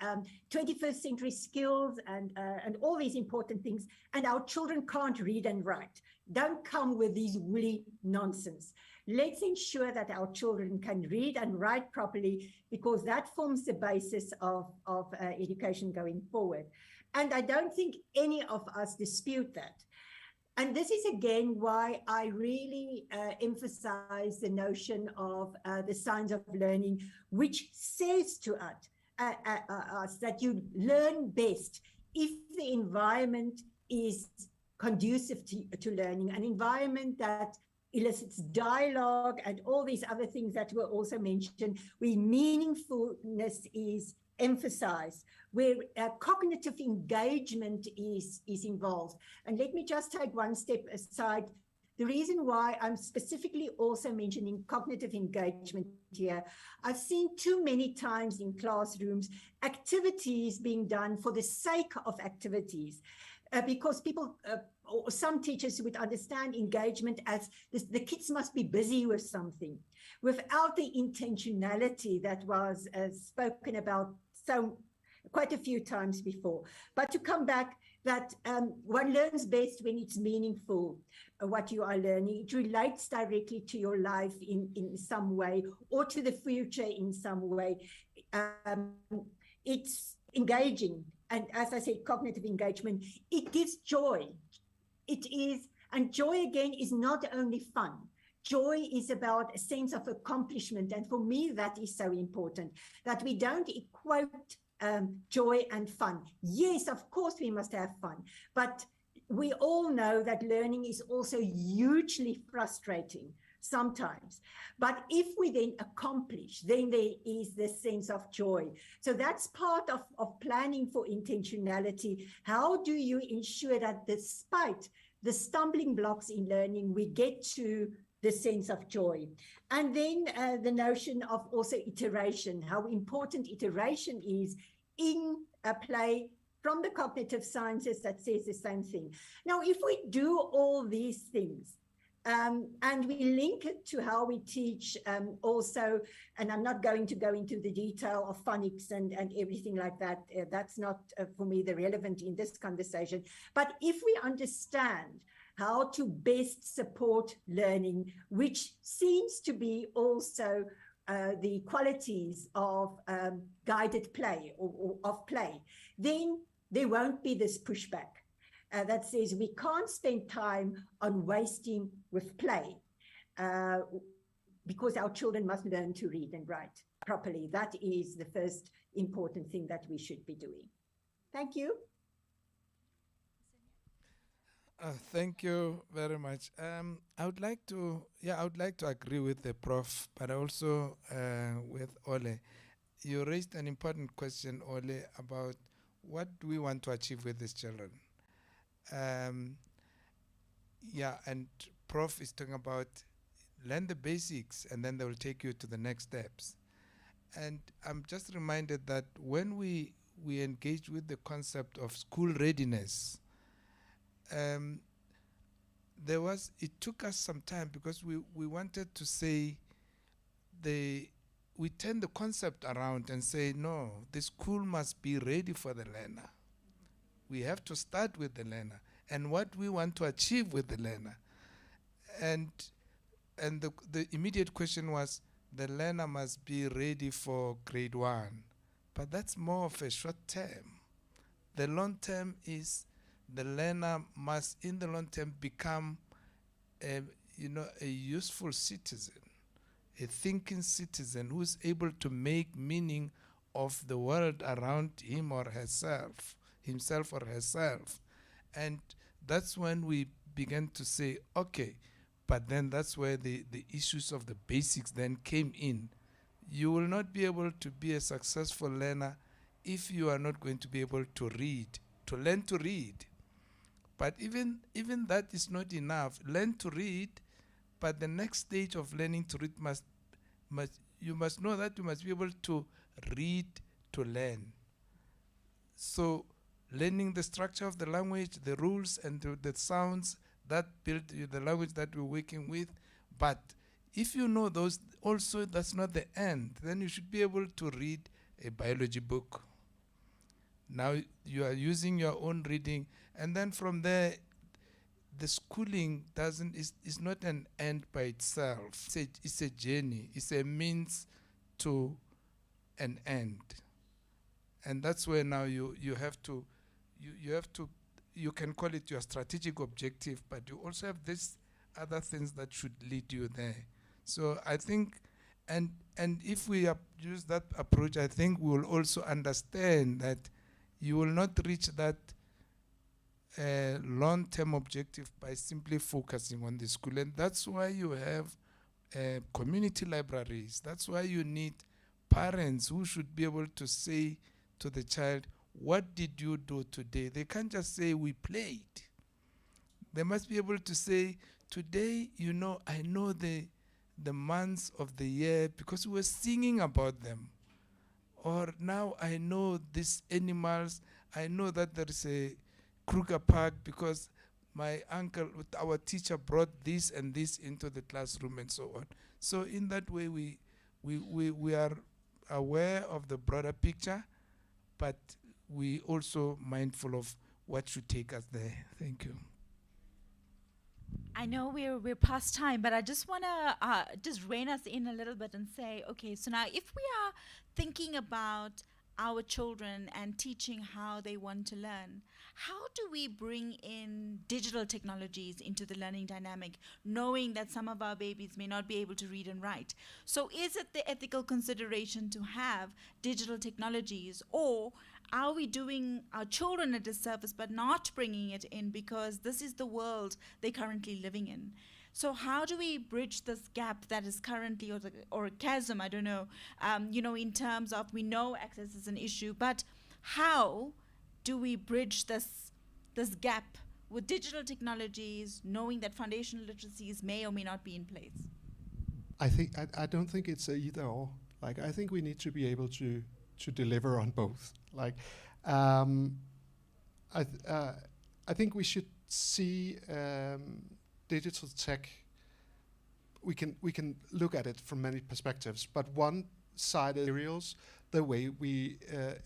[SPEAKER 4] 21st century skills and all these important things, and our children can't read and write. Don't come with these woolly nonsense. Let's ensure that our children can read and write properly, because that forms the basis of education going forward. And I don't think any of us dispute that. And this is again why I really emphasize the notion of the science of learning, which says to us that you learn best if the environment is conducive to learning, an environment that elicits dialogue and all these other things that were also mentioned, where meaningfulness is emphasized, where cognitive engagement is involved. And let me just take one step aside. The reason why I'm specifically also mentioning cognitive engagement here, I've seen too many times in classrooms activities being done for the sake of activities, because people, or some teachers would understand engagement as the kids must be busy with something, without the intentionality that was spoken about quite a few times before. But to come back, that one learns best when it's meaningful, what you are learning. It relates directly to your life in some way, or to the future in some way. It's engaging. And as I said, cognitive engagement, it gives joy. It is, and joy again is not only fun. Joy is about a sense of accomplishment. And for me, that is so important, that we don't equate joy and fun. Yes, of course, we must have fun. But we all know that learning is also hugely frustrating sometimes. But if we then accomplish, then there is this sense of joy. So that's part of planning for intentionality. How do you ensure that despite the stumbling blocks in learning, we get to the sense of joy? And then the notion of also iteration, how important iteration is in a play from the cognitive sciences that says the same thing. Now, if we do all these things, and we link it to how we teach also, and I'm not going to go into the detail of phonics and everything like that. That's not, for me, the relevant in this conversation. But if we understand how to best support learning, which seems to be also the qualities of guided play or of play, then there won't be this pushback that says we can't spend time on wasting with play because our children must learn to read and write properly. That is the first important thing that we should be doing. Thank you.
[SPEAKER 1] Thank you very much. I would like to agree with the prof, but also with Ole. You raised an important question, Ole, about what do we want to achieve with these children. And prof is talking about learn the basics and then they will take you to the next steps. And I'm just reminded that when we engage with the concept of school readiness, it took us some time because we wanted to say we turn the concept around and say, no, the school must be ready for the learner. We have to start with the learner. and what we want to achieve with the learner. And the immediate question was, the learner must be ready for grade 1. But that's more of a short term. The long term is the learner must, in the long term, become a useful citizen, a thinking citizen who's able to make meaning of the world around him or herself, himself or herself. And that's when we began to say, okay, but then that's where the issues of the basics then came in. You will not be able to be a successful learner if you are not going to be able to read, to learn to read. But even that is not enough. Learn to read, but the next stage of learning to read you must know that you must be able to read to learn. So learning the structure of the language, the rules and the sounds that build the language that we're working with. But if you know those, also that's not the end. Then you should be able to read a biology book. Now you are using your own reading, and then from there, the schooling is not an end by itself. It's a journey. It's a means to an end. And that's where now you can call it your strategic objective, but you also have these other things that should lead you there. So I think, and if we use that approach, I think we will also understand that you will not reach that long-term objective by simply focusing on the school. And that's why you have community libraries. That's why you need parents who should be able to say to the child, what did you do today? They can't just say, we played. They must be able to say, today, I know the months of the year because we were singing about them. Or now I know these animals. I know that there is a Kruger Park because my uncle, our teacher, brought this and this into the classroom and so on. So in that way, we are aware of the broader picture, but we also mindful of what should take us there. Thank you.
[SPEAKER 2] I know we're past time, but I just want to just rein us in a little bit and say, okay, so now if we are thinking about our children and teaching how they want to learn, how do we bring in digital technologies into the learning dynamic, knowing that some of our babies may not be able to read and write? So is it the ethical consideration to have digital technologies, or are we doing our children a disservice but not bringing it in because this is the world they're currently living in? So how do we bridge this gap that is currently, or a chasm, I don't know, in terms of, we know access is an issue, but how do we bridge this gap with digital technologies, knowing that foundational literacies may or may not be in place?
[SPEAKER 3] I don't think it's a either or. Like, I think we need to be able to deliver on both. Like, I think we should see digital tech. We can look at it from many perspectives, but one side is materials, the way we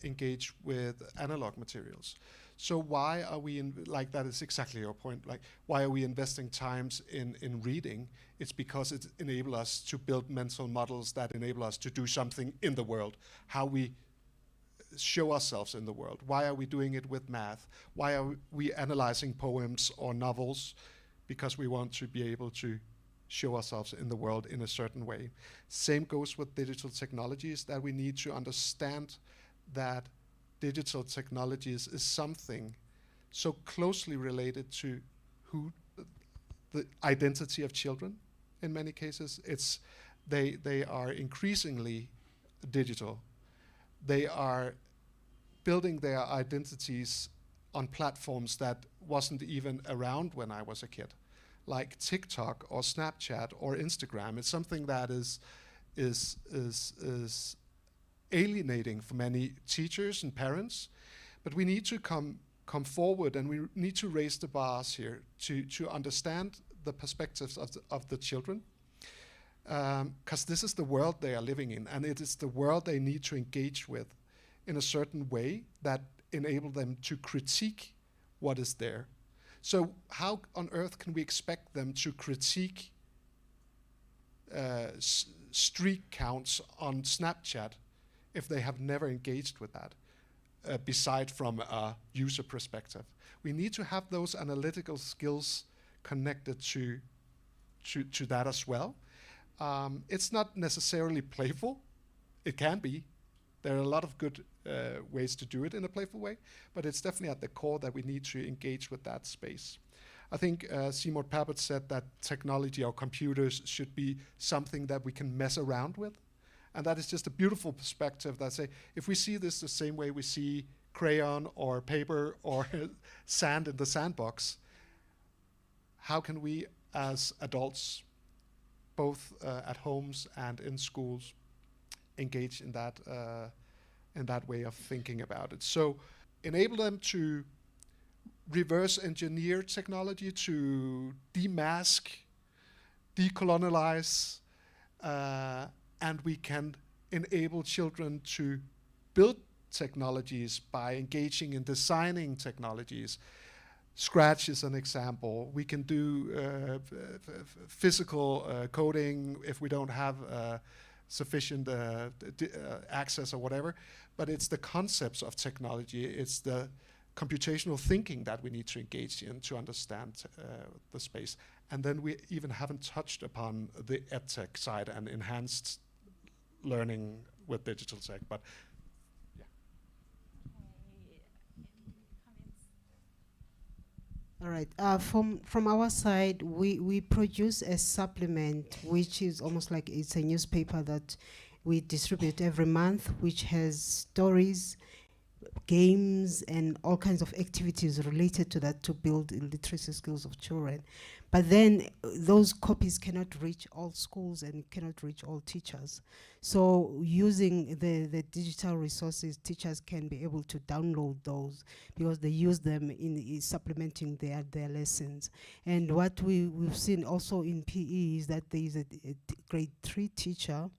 [SPEAKER 3] engage with analog materials. So why are we like that is exactly your point. Like, why are we investing times in reading? It's because it enables us to build mental models that enable us to do something in the world. How we show ourselves in the world. Why are we doing it with math? Why are we analyzing poems or novels? Because we want to be able to show ourselves in the world in a certain way. Same goes with digital technologies, that we need to understand that digital technologies is something so closely related to the identity of children. In many cases, they are increasingly digital. They are building their identities on platforms that wasn't even around when I was a kid, like TikTok or Snapchat or Instagram. It's something that is alienating for many teachers and parents, but we need to come forward, and we need to raise the bars here to understand the perspectives of the children, because this is the world they are living in, and it is the world they need to engage with in a certain way that enable them to critique what is there. So how on earth can we expect them to critique streak counts on Snapchat if they have never engaged with that, beside from a user perspective? We need to have those analytical skills connected to that as well. It's not necessarily playful. It can be. There are a lot of good ways to do it in a playful way, but it's definitely at the core that we need to engage with that space. I think Seymour Papert said that technology or computers should be something that we can mess around with. And that is just a beautiful perspective that say, if we see this the same way we see crayon or paper or sand in the sandbox, how can we as adults, both at homes and in schools, engage in that way of thinking about it? So enable them to reverse engineer technology, to demask, decolonialize, and we can enable children to build technologies by engaging in designing technologies. Scratch is an example. We can do physical coding if we don't have sufficient access or whatever, but it's the concepts of technology, it's the computational thinking that we need to engage in to understand the space. And then we even haven't touched upon the edtech side and enhanced learning with digital tech, but yeah.
[SPEAKER 5] All right. From our side, we produce a supplement, which is almost like it's a newspaper that we distribute every month, which has stories, games, and all kinds of activities related to that to build literacy skills of children. But then those copies cannot reach all schools and cannot reach all teachers. So using the digital resources, teachers can be able to download those because they use them in supplementing their lessons. And what we've seen also in PE is that there is a grade 3 teacher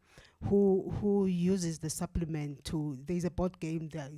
[SPEAKER 5] who uses the supplement to, there's a board game that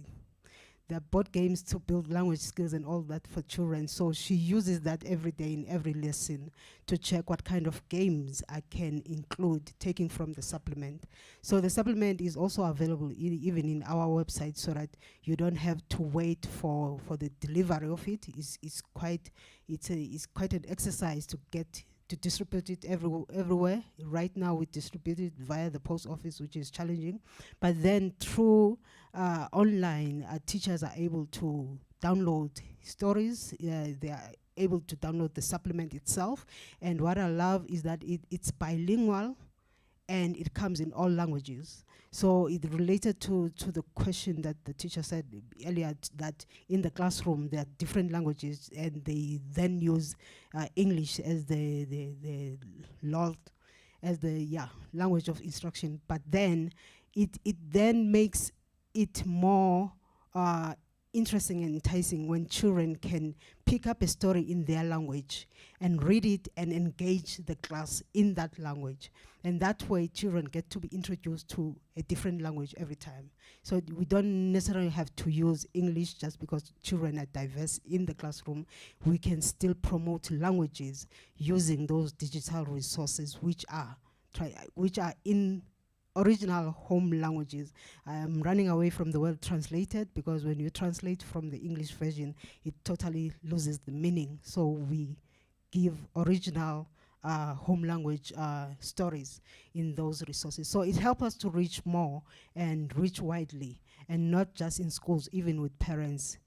[SPEAKER 5] there are board games to build language skills and all that for children. So she uses that every day in every lesson to check what kind of games I can include taking from the supplement. So the supplement is also available even in our website so that you don't have to wait for the delivery of it. It's quite an exercise to get to distribute it everywhere. Right now we distribute it via the post office, which is challenging. But then through online, teachers are able to download stories. They are able to download the supplement itself. And what I love is that it's bilingual and it comes in all languages. So it related to the question that the teacher said earlier, that in the classroom there are different languages and they then use English as the language of instruction. But then it then makes it more interesting and enticing when children can pick up a story in their language and read it and engage the class in that language. And that way children get to be introduced to a different language every time. So we don't necessarily have to use English just because children are diverse in the classroom. We can still promote languages using those digital resources which are in original home languages. I am running away from the word translated because when you translate from the English version, it totally loses the meaning. So we give original home language stories in those resources. So it helps us to reach more and reach widely, and not just in schools, even with parents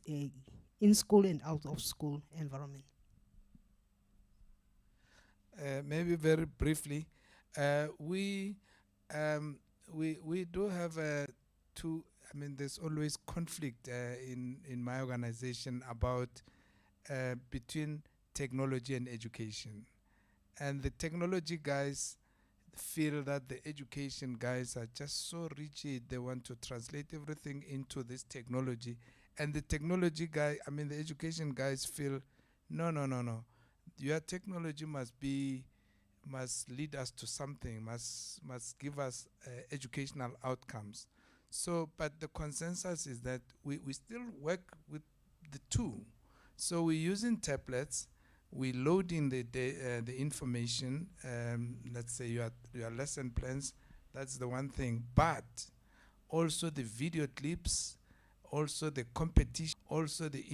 [SPEAKER 5] in school and out of school environment.
[SPEAKER 1] Maybe very briefly, we do have two. I mean, there's always conflict in my organization about between technology and education, and the technology guys feel that the education guys are just so rigid. They want to translate everything into this technology, and the technology guy, I mean, the education guys feel no. Your technology must lead us to something, must give us educational outcomes. So, but the consensus is that we still work with the two, So we're using tablets. We load in the information. Let's say your lesson plans. That's the one thing. But also the video clips, also the competition, also the